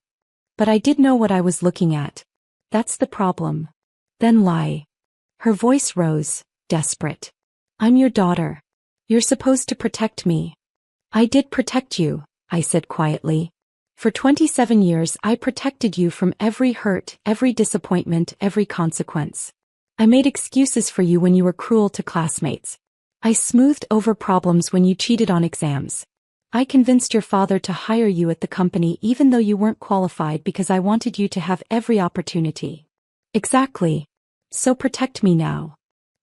But I did know what I was looking at. That's the problem. Then lie. Her voice rose, desperate. I'm your daughter. You're supposed to protect me. I did protect you, I said quietly. For 27 years I protected you from every hurt, every disappointment, every consequence. I made excuses for you when you were cruel to classmates. I smoothed over problems when you cheated on exams. I convinced your father to hire you at the company even though you weren't qualified because I wanted you to have every opportunity. Exactly. So protect me now.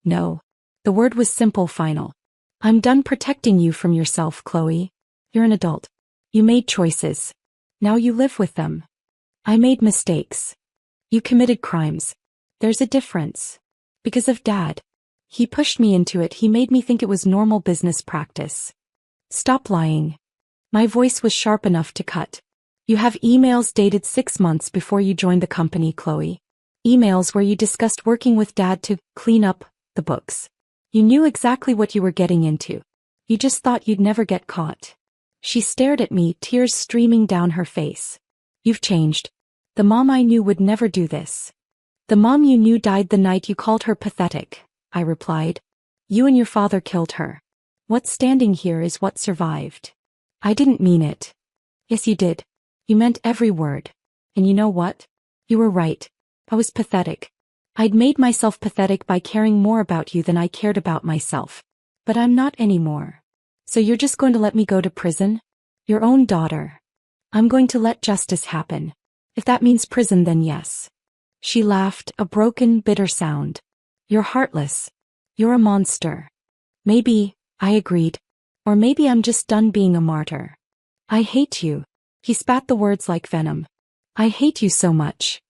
No. The word was simple, final. I'm done protecting you from yourself, Chloe. You're an adult. You made choices. Now you live with them. I made mistakes. You committed crimes. There's a difference. Because of Dad. He pushed me into it. He made me think it was normal business practice. Stop lying. My voice was sharp enough to cut. You have emails dated 6 months before you joined the company, Chloe. Emails where you discussed working with Dad to clean up the books. You knew exactly what you were getting into. You just thought you'd never get caught. She stared at me, tears streaming down her face. You've changed. The mom I knew would never do this. The mom you knew died the night you called her pathetic, I replied. You and your father killed her. What's standing here is what survived. I didn't mean it. Yes, you did. You meant every word. And you know what? You were right. I was pathetic. I'd made myself pathetic by caring more about you than I cared about myself. But I'm not anymore. So you're just going to let me go to prison? Your own daughter. I'm going to let justice happen. If that means prison, then yes. She laughed, a broken, bitter sound. You're heartless. You're a monster. Maybe, I agreed. Or maybe I'm just done being a martyr. I hate you. He spat the words like venom. I hate you so much.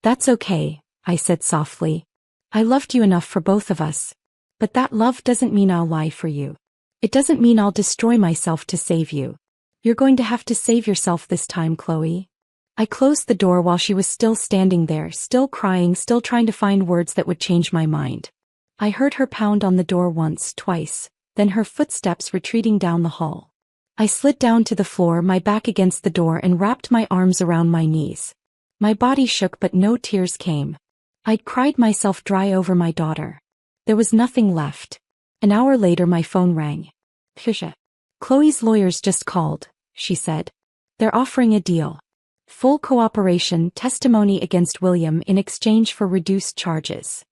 That's okay, I said softly. I loved you enough for both of us. But that love doesn't mean I'll lie for you. It doesn't mean I'll destroy myself to save you. You're going to have to save yourself this time, Chloe. I closed the door while she was still standing there, still crying, still trying to find words that would change my mind. I heard her pound on the door once, twice, then her footsteps retreating down the hall. I slid down to the floor, my back against the door, and wrapped my arms around my knees. My body shook, but no tears came. I'd cried myself dry over my daughter. There was nothing left. An hour later my phone rang. Pisha. Chloe's lawyers just called, she said. They're offering a deal. Full cooperation, testimony against William in exchange for reduced charges.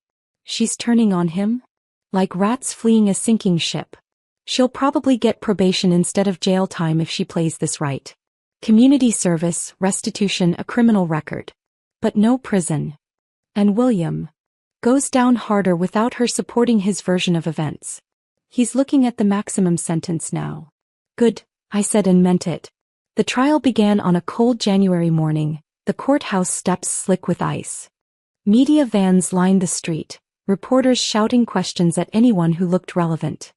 She's turning on him? Like rats fleeing a sinking ship. She'll probably get probation instead of jail time if she plays this right. Community service, restitution, a criminal record. But no prison. And William goes down harder without her supporting his version of events. He's looking at the maximum sentence now. Good, I said and meant it. The trial began on a cold January morning, the courthouse steps slick with ice. Media vans lined the street, reporters shouting questions at anyone who looked relevant.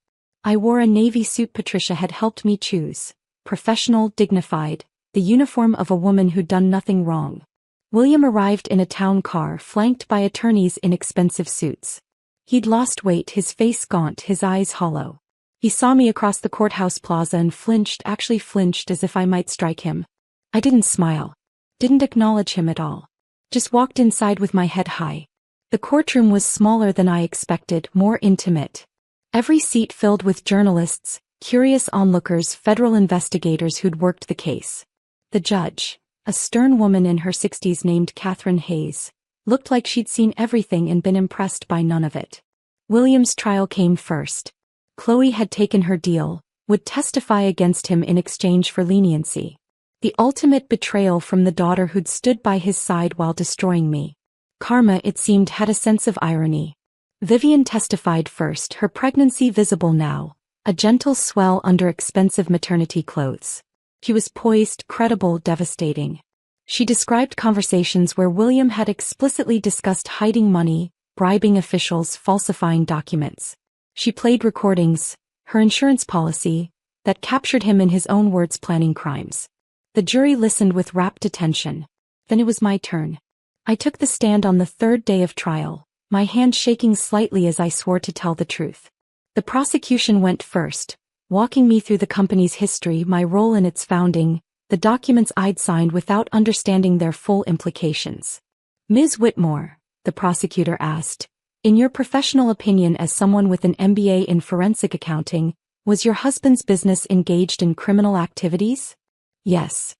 I wore a navy suit Patricia had helped me choose, professional, dignified, the uniform of a woman who'd done nothing wrong. William arrived in a town car flanked by attorneys in expensive suits. He'd lost weight, his face gaunt, his eyes hollow. He saw me across the courthouse plaza and flinched as if I might strike him. I didn't smile. Didn't acknowledge him at all. Just walked inside with my head high. The courtroom was smaller than I expected, more intimate. Every seat filled with journalists, curious onlookers, federal investigators who'd worked the case. The judge, a stern woman in her 60s named Catherine Hayes, looked like she'd seen everything and been impressed by none of it. William's trial came first. Chloe had taken her deal, would testify against him in exchange for leniency. The ultimate betrayal from the daughter who'd stood by his side while destroying me. Karma, it seemed, had a sense of irony. Vivian testified first, her pregnancy visible now, a gentle swell under expensive maternity clothes. She was poised, credible, devastating. She described conversations where William had explicitly discussed hiding money, bribing officials, falsifying documents. She played recordings, her insurance policy, that captured him in his own words planning crimes. The jury listened with rapt attention. Then it was my turn. I took the stand on the third day of trial, my hand shaking slightly as I swore to tell the truth. The prosecution went first, walking me through the company's history, my role in its founding, the documents I'd signed without understanding their full implications. Ms. Whitmore, the prosecutor asked, in your professional opinion as someone with an MBA in forensic accounting, was your husband's business engaged in criminal activities? Yes.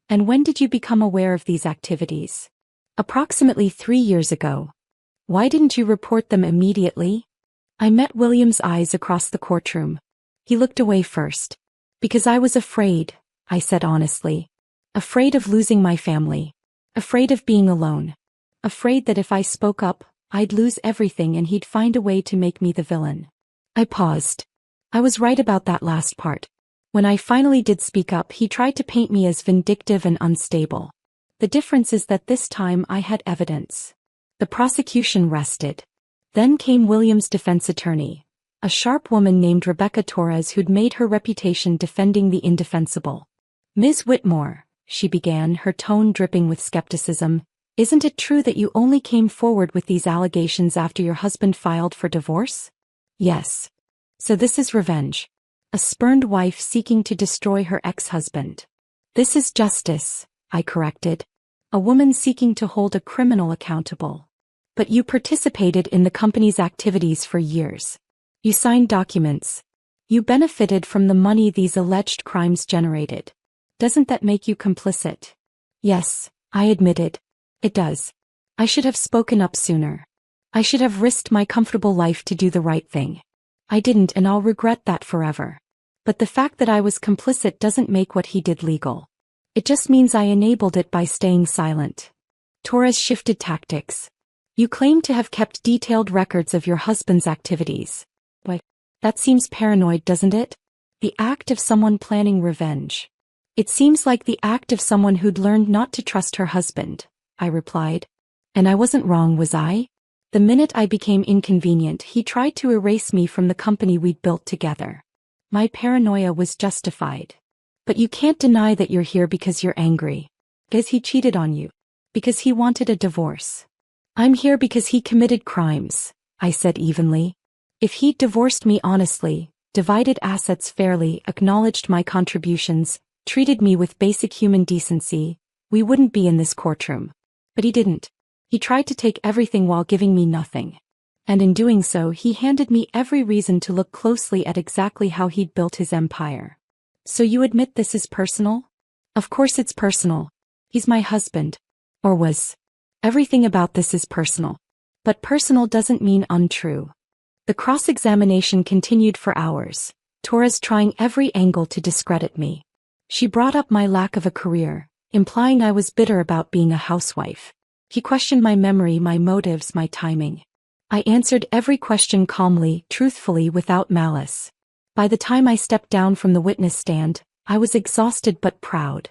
And when did you become aware of these activities? Approximately 3 years ago. Why didn't you report them immediately? I met William's eyes across the courtroom. He looked away first. Because I was afraid, I said honestly. Afraid of losing my family. Afraid of being alone. Afraid that if I spoke up, I'd lose everything and he'd find a way to make me the villain. I paused. I was right about that last part. When I finally did speak up, he tried to paint me as vindictive and unstable. The difference is that this time I had evidence. The prosecution rested. Then came William's defense attorney, a sharp woman named Rebecca Torres who'd made her reputation defending the indefensible. Ms. Whitmore, she began, her tone dripping with skepticism, isn't it true that you only came forward with these allegations after your husband filed for divorce? Yes. So this is revenge. A spurned wife seeking to destroy her ex-husband. This is justice, I corrected. A woman seeking to hold a criminal accountable. But you participated in the company's activities for years. You signed documents. You benefited from the money these alleged crimes generated. Doesn't that make you complicit? Yes, I admitted. It does. I should have spoken up sooner. I should have risked my comfortable life to do the right thing. I didn't, and I'll regret that forever. But the fact that I was complicit doesn't make what he did legal. It just means I enabled it by staying silent. Torres shifted tactics. You claim to have kept detailed records of your husband's activities. But that seems paranoid, doesn't it? The act of someone planning revenge. It seems like the act of someone who'd learned not to trust her husband, I replied. And I wasn't wrong, was I? The minute I became inconvenient, he tried to erase me from the company we'd built together. My paranoia was justified. But you can't deny that you're here because you're angry. Because he cheated on you. Because he wanted a divorce. I'm here because he committed crimes, I said evenly. If he'd divorced me honestly, divided assets fairly, acknowledged my contributions, treated me with basic human decency, we wouldn't be in this courtroom. But he didn't. He tried to take everything while giving me nothing. And in doing so, he handed me every reason to look closely at exactly how he'd built his empire. So you admit this is personal? Of course it's personal. He's my husband. Or was. Everything about this is personal. But personal doesn't mean untrue. The cross-examination continued for hours, Torres trying every angle to discredit me. She brought up my lack of a career, implying I was bitter about being a housewife. He questioned my memory, my motives, my timing. I answered every question calmly, truthfully, without malice. By the time I stepped down from the witness stand, I was exhausted but proud.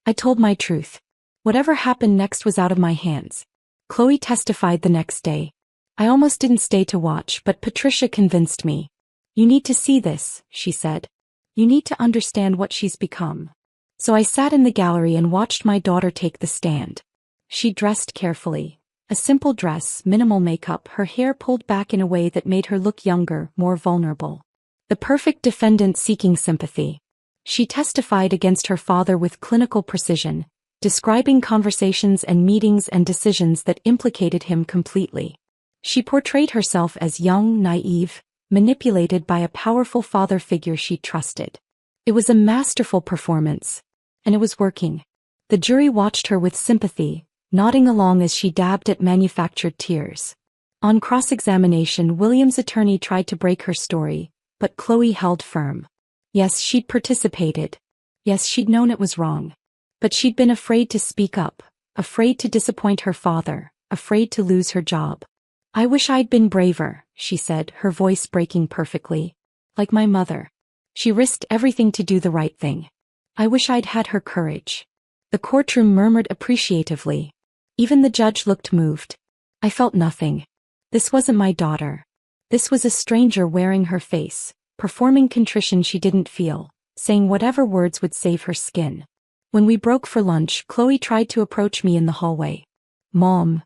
I told my truth. Whatever happened next was out of my hands. Chloe testified the next day. I almost didn't stay to watch, but Patricia convinced me. You need to see this, she said. You need to understand what she's become. So I sat in the gallery and watched my daughter take the stand. She dressed carefully. A simple dress, minimal makeup, her hair pulled back in a way that made her look younger, more vulnerable. The perfect defendant seeking sympathy. She testified against her father with clinical precision, describing conversations and meetings and decisions that implicated him completely. She portrayed herself as young, naive, manipulated by a powerful father figure she trusted. It was a masterful performance. And it was working. The jury watched her with sympathy, nodding along as she dabbed at manufactured tears. On cross-examination, William's attorney tried to break her story, but Chloe held firm. Yes, she'd participated. Yes, she'd known it was wrong. But she'd been afraid to speak up, afraid to disappoint her father, afraid to lose her job. I wish I'd been braver, she said, her voice breaking perfectly. Like my mother. She risked everything to do the right thing. I wish I'd had her courage. The courtroom murmured appreciatively. Even the judge looked moved. I felt nothing. This wasn't my daughter. This was a stranger wearing her face, performing contrition she didn't feel, saying whatever words would save her skin. When we broke for lunch, Chloe tried to approach me in the hallway. Mom.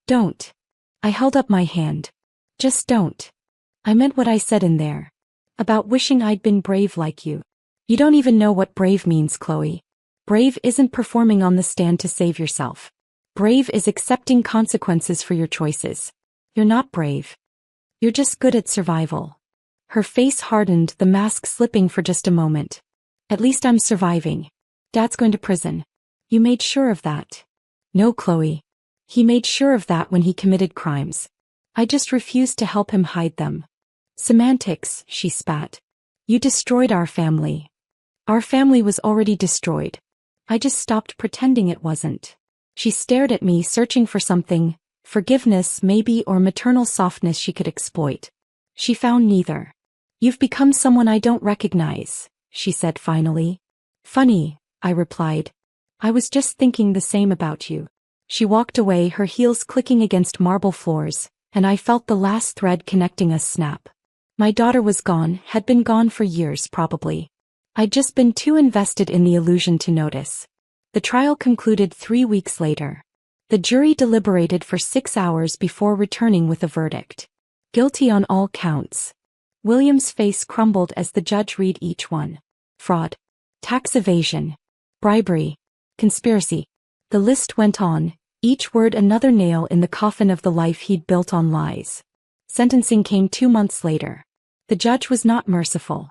Don't. I held up my hand. Just don't. I meant what I said in there. About wishing I'd been brave like you. You don't even know what brave means, Chloe. Brave isn't performing on the stand to save yourself. Brave is accepting consequences for your choices. You're not brave. You're just good at survival. Her face hardened, the mask slipping for just a moment. At least I'm surviving. Dad's going to prison. You made sure of that. No, Chloe. He made sure of that when he committed crimes. I just refused to help him hide them. Semantics, she spat. You destroyed our family. Our family was already destroyed. I just stopped pretending it wasn't. She stared at me, searching for something, forgiveness maybe, or maternal softness she could exploit. She found neither. You've become someone I don't recognize, she said finally. Funny, I replied. I was just thinking the same about you. She walked away, her heels clicking against marble floors, and I felt the last thread connecting us snap. My daughter was gone, had been gone for years probably. I'd just been too invested in the illusion to notice. The trial concluded 3 weeks later. The jury deliberated for 6 hours before returning with a verdict. Guilty on all counts. William's face crumbled as the judge read each one. Fraud. Tax evasion. Bribery. Conspiracy. The list went on, each word another nail in the coffin of the life he'd built on lies. Sentencing came 2 months later. The judge was not merciful.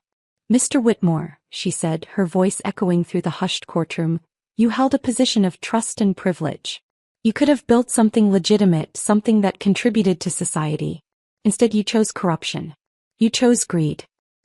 "Mr. Whitmore," she said, her voice echoing through the hushed courtroom, "you held a position of trust and privilege. You could have built something legitimate, something that contributed to society. Instead you chose corruption. You chose greed.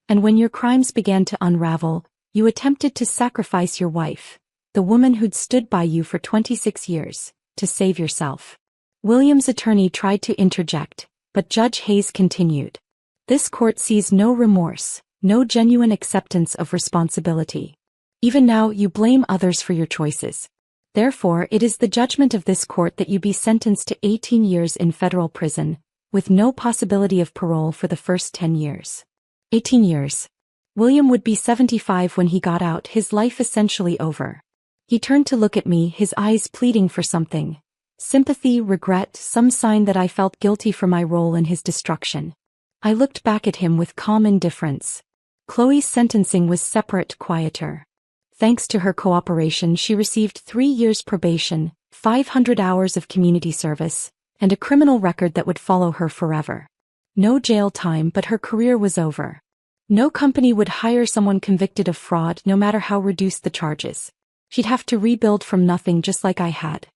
And when your crimes began to unravel, you attempted to sacrifice your wife, the woman who'd stood by you for 26 years, to save yourself." William's attorney tried to interject, but Judge Hayes continued. "This court sees no remorse, no genuine acceptance of responsibility. Even now you blame others for your choices. Therefore, it is the judgment of this court that you be sentenced to 18 years in federal prison, with no possibility of parole for the first 10 years. 18 years. William would be 75 when he got out, his life essentially over. He turned to look at me, his eyes pleading for something. Sympathy, regret, some sign that I felt guilty for my role in his destruction. I looked back at him with calm indifference. Chloe's sentencing was separate, quieter. Thanks to her cooperation, she received 3 years probation, 500 hours of community service, and a criminal record that would follow her forever. No jail time, but her career was over. No company would hire someone convicted of fraud, no matter how reduced the charges. She'd have to rebuild from nothing, just like I had.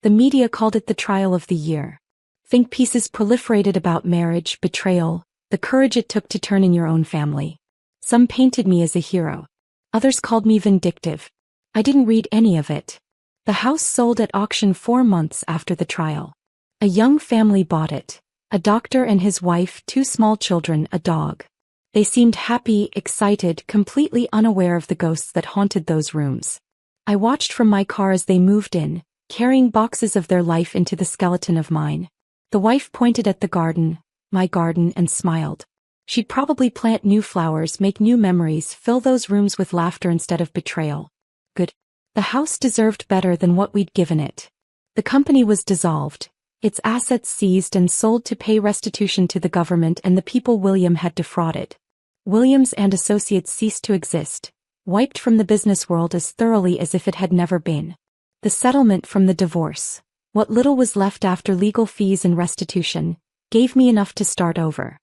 The media called it the trial of the year. Think pieces proliferated about marriage, betrayal, the courage it took to turn in your own family. Some painted me as a hero. Others called me vindictive. I didn't read any of it. The house sold at auction 4 months after the trial. A young family bought it. A doctor and his wife, 2 small children, a dog. They seemed happy, excited, completely unaware of the ghosts that haunted those rooms. I watched from my car as they moved in, carrying boxes of their life into the skeleton of mine. The wife pointed at the garden, my garden, and smiled. She'd probably plant new flowers, make new memories, fill those rooms with laughter instead of betrayal. Good. The house deserved better than what we'd given it. The company was dissolved, its assets seized and sold to pay restitution to the government and the people William had defrauded. Williams and Associates ceased to exist, wiped from the business world as thoroughly as if it had never been. The settlement from the divorce, what little was left after legal fees and restitution, gave me enough to start over.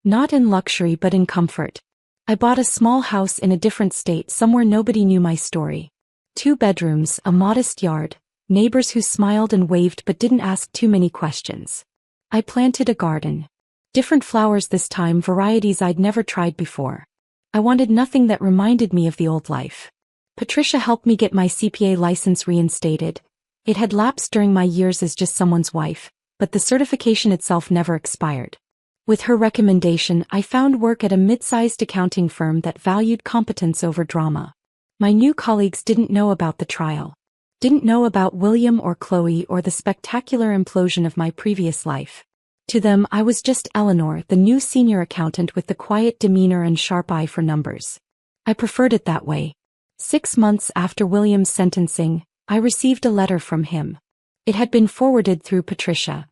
Not in luxury but in comfort. I bought a small house in a different state, somewhere nobody knew my story. 2 bedrooms, a modest yard, neighbors who smiled and waved but didn't ask too many questions. I planted a garden. Different flowers this time, varieties I'd never tried before. I wanted nothing that reminded me of the old life. Patricia helped me get my CPA license reinstated. It had lapsed during my years as just someone's wife, but the certification itself never expired. With her recommendation, I found work at a mid-sized accounting firm that valued competence over drama. My new colleagues didn't know about the trial. Didn't know about William or Chloe or the spectacular implosion of my previous life. To them, I was just Eleanor, the new senior accountant with the quiet demeanor and sharp eye for numbers. I preferred it that way. 6 months after William's sentencing, I received a letter from him. It had been forwarded through Patricia.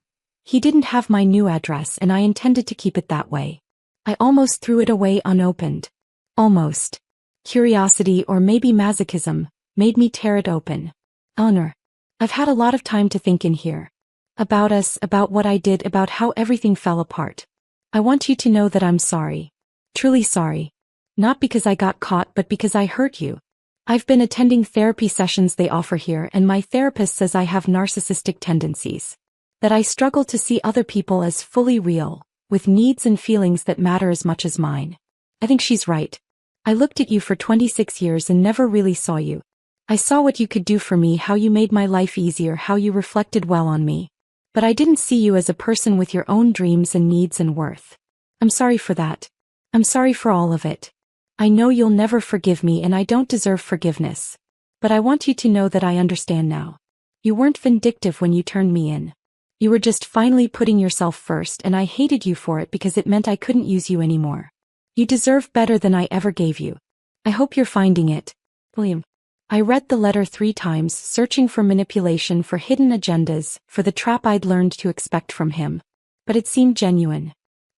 He didn't have my new address and I intended to keep it that way. I almost threw it away unopened. Almost. Curiosity, or maybe masochism, made me tear it open. Eleanor, I've had a lot of time to think in here. About us, about what I did, about how everything fell apart. I want you to know that I'm sorry. Truly sorry. Not because I got caught, but because I hurt you. I've been attending therapy sessions they offer here, and my therapist says I have narcissistic tendencies. That I struggle to see other people as fully real, with needs and feelings that matter as much as mine. I think she's right. I looked at you for 26 years and never really saw you. I saw what you could do for me, how you made my life easier, how you reflected well on me. But I didn't see you as a person with your own dreams and needs and worth. I'm sorry for that. I'm sorry for all of it. I know you'll never forgive me and I don't deserve forgiveness. But I want you to know that I understand now. You weren't vindictive when you turned me in. You were just finally putting yourself first, and I hated you for it because it meant I couldn't use you anymore. You deserve better than I ever gave you. I hope you're finding it. William. I read the letter 3 times, searching for manipulation, for hidden agendas, for the trap I'd learned to expect from him. But it seemed genuine.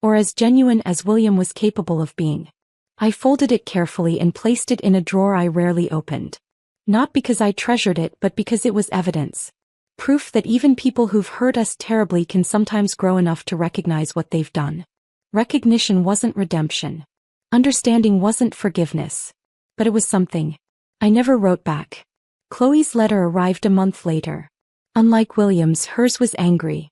or as genuine as William was capable of being. I folded it carefully and placed it in a drawer I rarely opened. Not because I treasured it, but because it was evidence. Proof that even people who've hurt us terribly can sometimes grow enough to recognize what they've done. Recognition wasn't redemption. Understanding wasn't forgiveness. But it was something. I never wrote back. Chloe's letter arrived a month later. Unlike William's, hers was angry.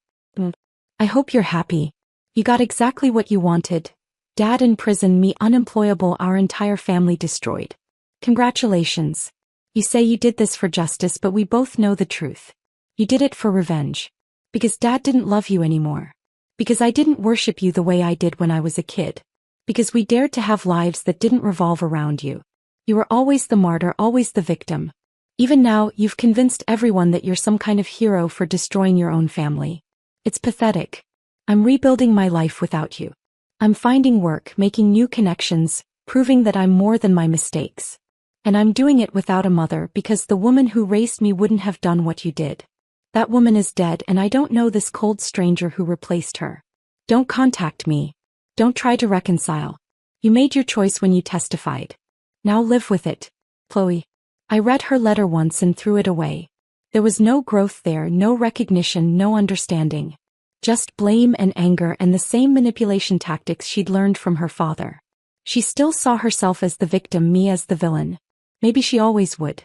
I hope you're happy. You got exactly what you wanted. Dad in prison, me unemployable, our entire family destroyed. Congratulations. You say you did this for justice, but we both know the truth. You did it for revenge. Because Dad didn't love you anymore. Because I didn't worship you the way I did when I was a kid. Because we dared to have lives that didn't revolve around you. You were always the martyr, always the victim. Even now, you've convinced everyone that you're some kind of hero for destroying your own family. It's pathetic. I'm rebuilding my life without you. I'm finding work, making new connections, proving that I'm more than my mistakes. And I'm doing it without a mother because the woman who raised me wouldn't have done what you did. That woman is dead, and I don't know this cold stranger who replaced her. Don't contact me. Don't try to reconcile. You made your choice when you testified. Now live with it, Chloe. I read her letter once and threw it away. There was no growth there, no recognition, no understanding. Just blame and anger and the same manipulation tactics she'd learned from her father. She still saw herself as the victim, me as the villain. Maybe she always would.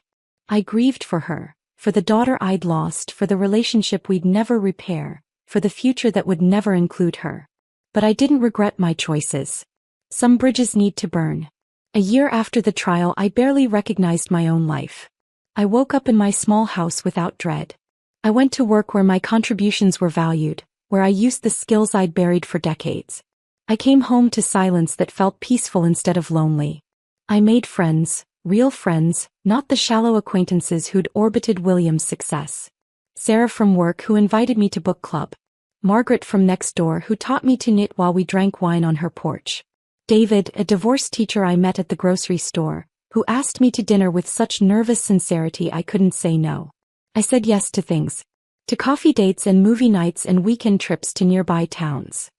I grieved for her. For the daughter I'd lost, for the relationship we'd never repair, for the future that would never include her. But I didn't regret my choices. Some bridges need to burn. A year after the trial, I barely recognized my own life. I woke up in my small house without dread. I went to work where my contributions were valued, where I used the skills I'd buried for decades. I came home to silence that felt peaceful instead of lonely. I made friends. Real friends, not the shallow acquaintances who'd orbited William's success. Sarah from work, who invited me to book club. Margaret from next door, who taught me to knit while we drank wine on her porch. David, a divorce teacher I met at the grocery store, who asked me to dinner with such nervous sincerity I couldn't say no. I said yes to things. To coffee dates and movie nights and weekend trips to nearby towns.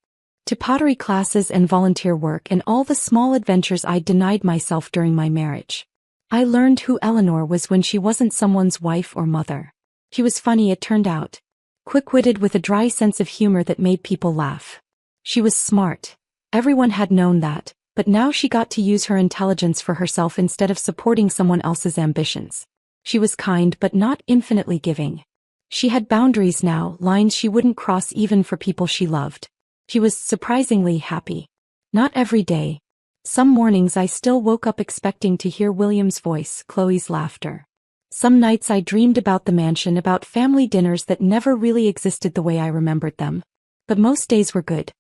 To pottery classes and volunteer work and all the small adventures I'd denied myself during my marriage. I learned who Eleanor was when she wasn't someone's wife or mother. She was funny, it turned out. Quick-witted with a dry sense of humor that made people laugh. She was smart. Everyone had known that, but now she got to use her intelligence for herself instead of supporting someone else's ambitions. She was kind but not infinitely giving. She had boundaries now, lines she wouldn't cross even for people she loved. She was surprisingly happy. Not every day. Some mornings I still woke up expecting to hear William's voice, Chloe's laughter. Some nights I dreamed about the mansion, about family dinners that never really existed the way I remembered them. But most days were good.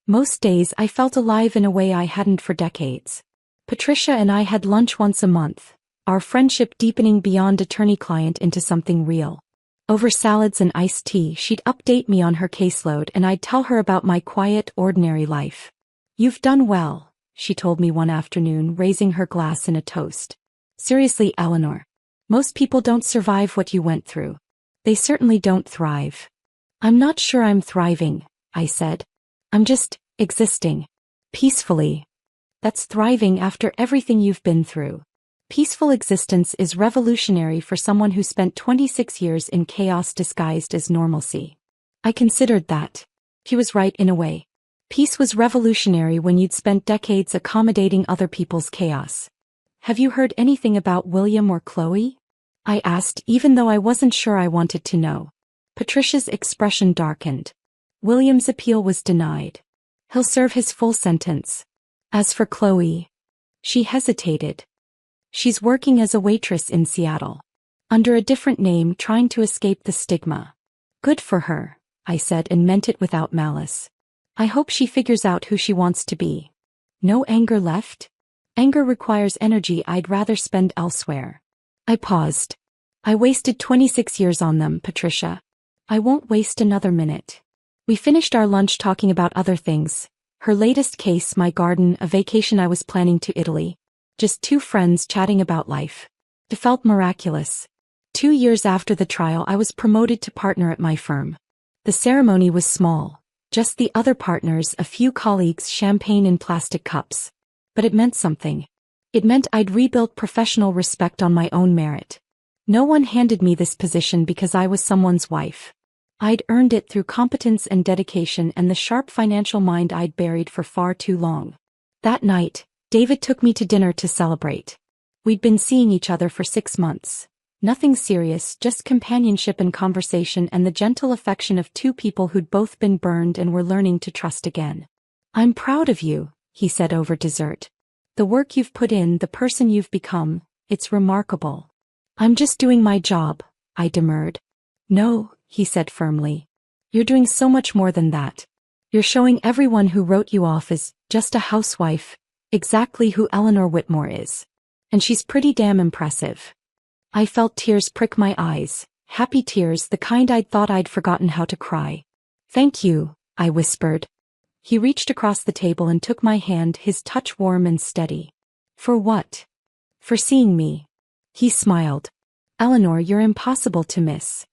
Most days I felt alive in a way I hadn't for decades. Patricia and I had lunch once a month, our friendship deepening beyond attorney-client into something real. Over salads and iced tea, she'd update me on her caseload and I'd tell her about my quiet, ordinary life. "You've done well," she told me one afternoon, raising her glass in a toast. "Seriously, Eleanor. Most people don't survive what you went through. They certainly don't thrive." "I'm not sure I'm thriving," I said. "I'm just existing. Peacefully. That's thriving after everything you've been through. Peaceful existence is revolutionary for someone who spent 26 years in chaos disguised as normalcy." I considered that. He was right in a way. Peace was revolutionary when you'd spent decades accommodating other people's chaos. "Have you heard anything about William or Chloe?" I asked, even though I wasn't sure I wanted to know. Patricia's expression darkened. William's appeal was denied. He'll serve his full sentence. As for Chloe, she hesitated. She's working as a waitress in Seattle. Under a different name, trying to escape the stigma. Good for her, I said, and meant it without malice. I hope she figures out who she wants to be. No anger left? Anger requires energy I'd rather spend elsewhere. I paused. I wasted 26 years on them, Patricia. I won't waste another minute. We finished our lunch talking about other things. Her latest case, my garden, a vacation I was planning to Italy. Just two friends chatting about life. It felt miraculous. 2 years after the trial, I was promoted to partner at my firm. The ceremony was small. Just the other partners, a few colleagues, champagne in plastic cups. But it meant something. It meant I'd rebuilt professional respect on my own merit. No one handed me this position because I was someone's wife. I'd earned it through competence and dedication and the sharp financial mind I'd buried for far too long. That night, David took me to dinner to celebrate. We'd been seeing each other for 6 months. Nothing serious, just companionship and conversation and the gentle affection of two people who'd both been burned and were learning to trust again. "I'm proud of you," he said over dessert. "The work you've put in, the person you've become, it's remarkable." "I'm just doing my job," I demurred. "No," he said firmly. "You're doing so much more than that. You're showing everyone who wrote you off as just a housewife, exactly who Eleanor Whitmore is. And she's pretty damn impressive." I felt tears prick my eyes, happy tears, the kind I'd thought I'd forgotten how to cry. "Thank you," I whispered. He reached across the table and took my hand, his touch warm and steady. "For what?" "For seeing me." He smiled. "Eleanor, you're impossible to miss."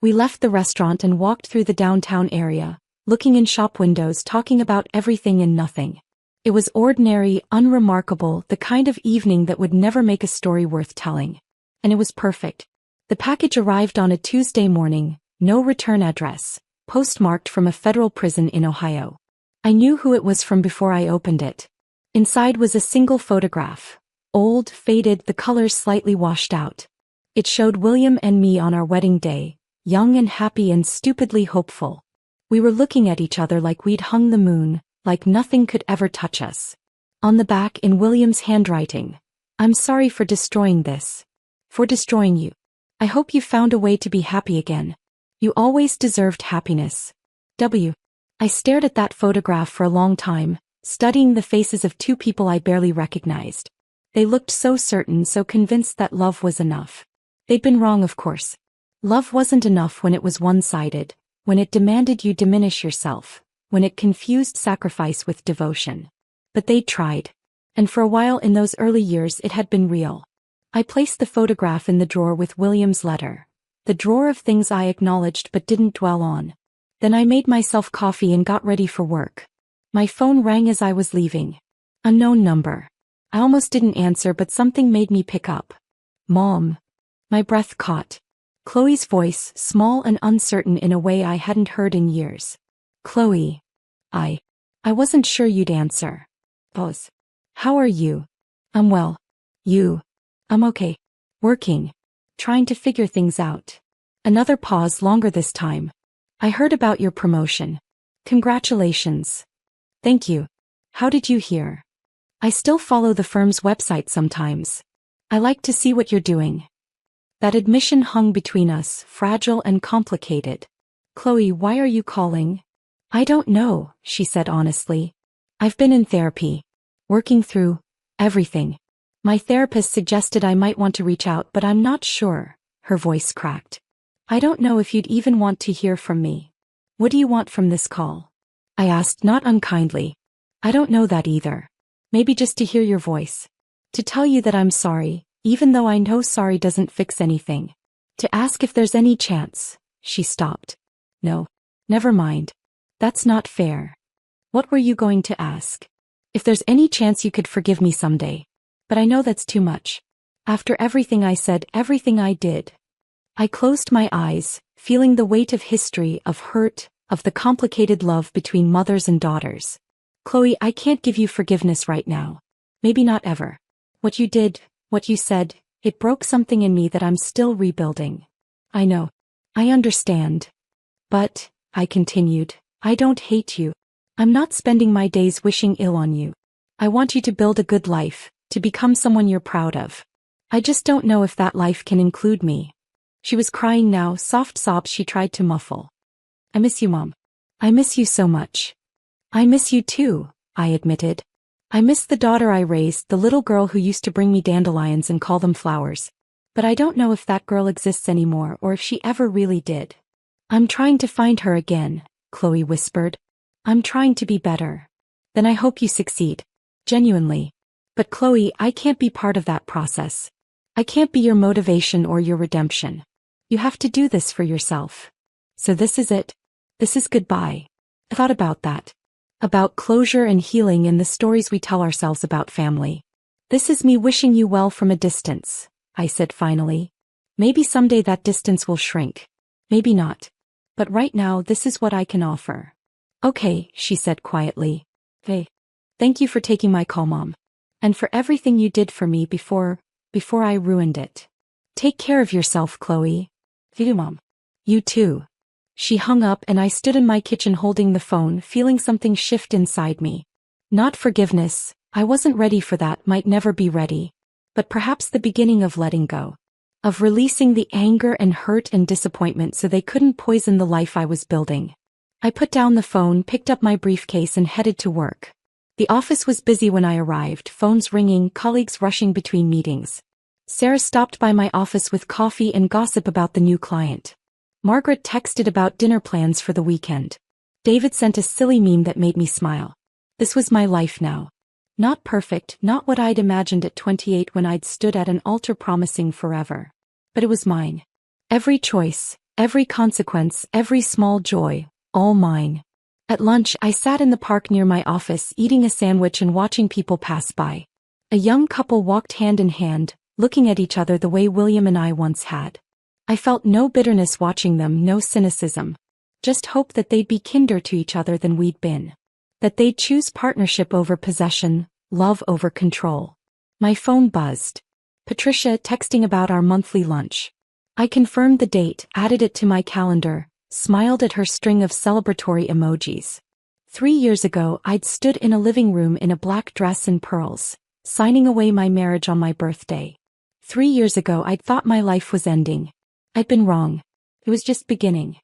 We left the restaurant and walked through the downtown area, looking in shop windows, talking about everything and nothing. It was ordinary, unremarkable, the kind of evening that would never make a story worth telling. And it was perfect. The package arrived on a Tuesday morning, no return address, postmarked from a federal prison in Ohio. I knew who it was from before I opened it. Inside was a single photograph. Old, faded, the colors slightly washed out. It showed William and me on our wedding day, young and happy and stupidly hopeful. We were looking at each other like we'd hung the moon, like nothing could ever touch us. On the back, in William's handwriting, "I'm sorry for destroying this. For destroying you. I hope you found a way to be happy again. You always deserved happiness. W." I stared at that photograph for a long time, studying the faces of two people I barely recognized. They looked so certain, so convinced that love was enough. They'd been wrong, of course. Love wasn't enough when it was one-sided, when it demanded you diminish yourself, when it confused sacrifice with devotion. But they'd tried. And for a while in those early years it had been real. I placed the photograph in the drawer with William's letter, the drawer of things I acknowledged but didn't dwell on. Then I made myself coffee and got ready for work. My phone rang as I was leaving. Unknown number. I almost didn't answer, but something made me pick up. "Mom." My breath caught. Chloe's voice, small and uncertain in a way I hadn't heard in years. "Chloe." I wasn't sure you'd answer. Pause. "How are you?" "I'm well." "You?" "I'm okay. Working. Trying to figure things out." Another pause, longer this time. "I heard about your promotion. Congratulations." "Thank you. How did you hear?" "I still follow the firm's website sometimes. I like to see what you're doing." That admission hung between us, fragile and complicated. "Chloe, why are you calling?" "I don't know," she said honestly. "I've been in therapy. Working through everything. My therapist suggested I might want to reach out, but I'm not sure." Her voice cracked. "I don't know if you'd even want to hear from me." "What do you want from this call?" I asked, not unkindly. "I don't know that either. Maybe just to hear your voice. To tell you that I'm sorry, even though I know sorry doesn't fix anything. To ask if there's any chance." She stopped. "No. Never mind. That's not fair." "What were you going to ask?" "If there's any chance you could forgive me someday. But I know that's too much. After everything I said, everything I did." I closed my eyes, feeling the weight of history, of hurt, of the complicated love between mothers and daughters. "Chloe, I can't give you forgiveness right now. Maybe not ever. What you did, what you said, it broke something in me that I'm still rebuilding." "I know. I understand. But," I continued, "I don't hate you. I'm not spending my days wishing ill on you. I want you to build a good life, to become someone you're proud of. I just don't know if that life can include me." She was crying now, soft sobs she tried to muffle. "I miss you, Mom. I miss you so much." "I miss you too," I admitted. "I miss the daughter I raised, the little girl who used to bring me dandelions and call them flowers. But I don't know if that girl exists anymore or if she ever really did." "I'm trying to find her again," Chloe whispered. "I'm trying to be better." "Then I hope you succeed. Genuinely. But Chloe, I can't be part of that process. I can't be your motivation or your redemption. You have to do this for yourself. So this is it. This is goodbye." I thought about that. About closure and healing and the stories we tell ourselves about family. This is me wishing you well from a distance, I said finally. Maybe someday that distance will shrink. Maybe not. But right now this is what I can offer. Okay, she said quietly. Hey. Thank you for taking my call, Mom. And for everything you did for me before I ruined it. Take care of yourself, Chloe. You, Mom. You too. She hung up and I stood in my kitchen holding the phone, feeling something shift inside me. Not forgiveness, I wasn't ready for that, might never be ready. But perhaps the beginning of letting go. Of releasing the anger and hurt and disappointment so they couldn't poison the life I was building. I put down the phone, picked up my briefcase and headed to work. The office was busy when I arrived, phones ringing, colleagues rushing between meetings. Sarah stopped by my office with coffee and gossip about the new client. Margaret texted about dinner plans for the weekend. David sent a silly meme that made me smile. This was my life now. Not perfect, not what I'd imagined at 28 when I'd stood at an altar promising forever. But it was mine. Every choice, every consequence, every small joy, all mine. At lunch, I sat in the park near my office eating a sandwich and watching people pass by. A young couple walked hand in hand, looking at each other the way William and I once had. I felt no bitterness watching them, no cynicism. Just hope that they'd be kinder to each other than we'd been. That they'd choose partnership over possession, love over control. My phone buzzed. Patricia texting about our monthly lunch. I confirmed the date, added it to my calendar, smiled at her string of celebratory emojis. 3 years ago, I'd stood in a living room in a black dress and pearls, signing away my marriage on my birthday. 3 years ago, I'd thought my life was ending. I'd been wrong. It was just beginning.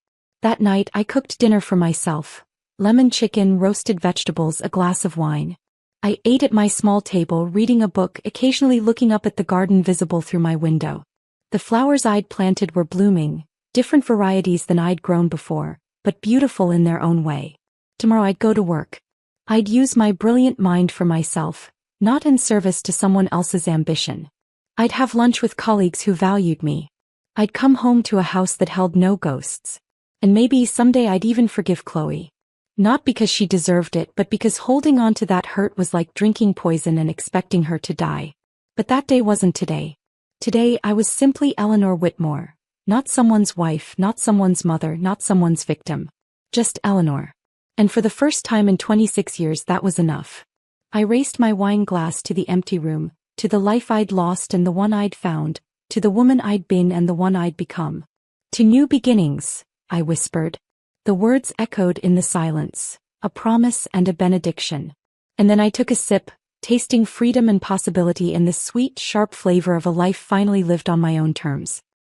That night, I cooked dinner for myself. Lemon chicken, roasted vegetables, a glass of wine. I ate at my small table, reading a book, occasionally looking up at the garden visible through my window. The flowers I'd planted were blooming, different varieties than I'd grown before, but beautiful in their own way. Tomorrow I'd go to work. I'd use my brilliant mind for myself, not in service to someone else's ambition. I'd have lunch with colleagues who valued me. I'd come home to a house that held no ghosts. And maybe someday I'd even forgive Chloe. Not because she deserved it, but because holding on to that hurt was like drinking poison and expecting her to die. But that day wasn't today. Today I was simply Eleanor Whitmore. Not someone's wife, not someone's mother, not someone's victim. Just Eleanor. And for the first time in 26 years that was enough. I raised my wine glass to the empty room, to the life I'd lost and the one I'd found, to the woman I'd been and the one I'd become. To new beginnings, I whispered. The words echoed in the silence, a promise and a benediction. And then I took a sip, tasting freedom and possibility and the sweet, sharp flavor of a life finally lived on my own terms.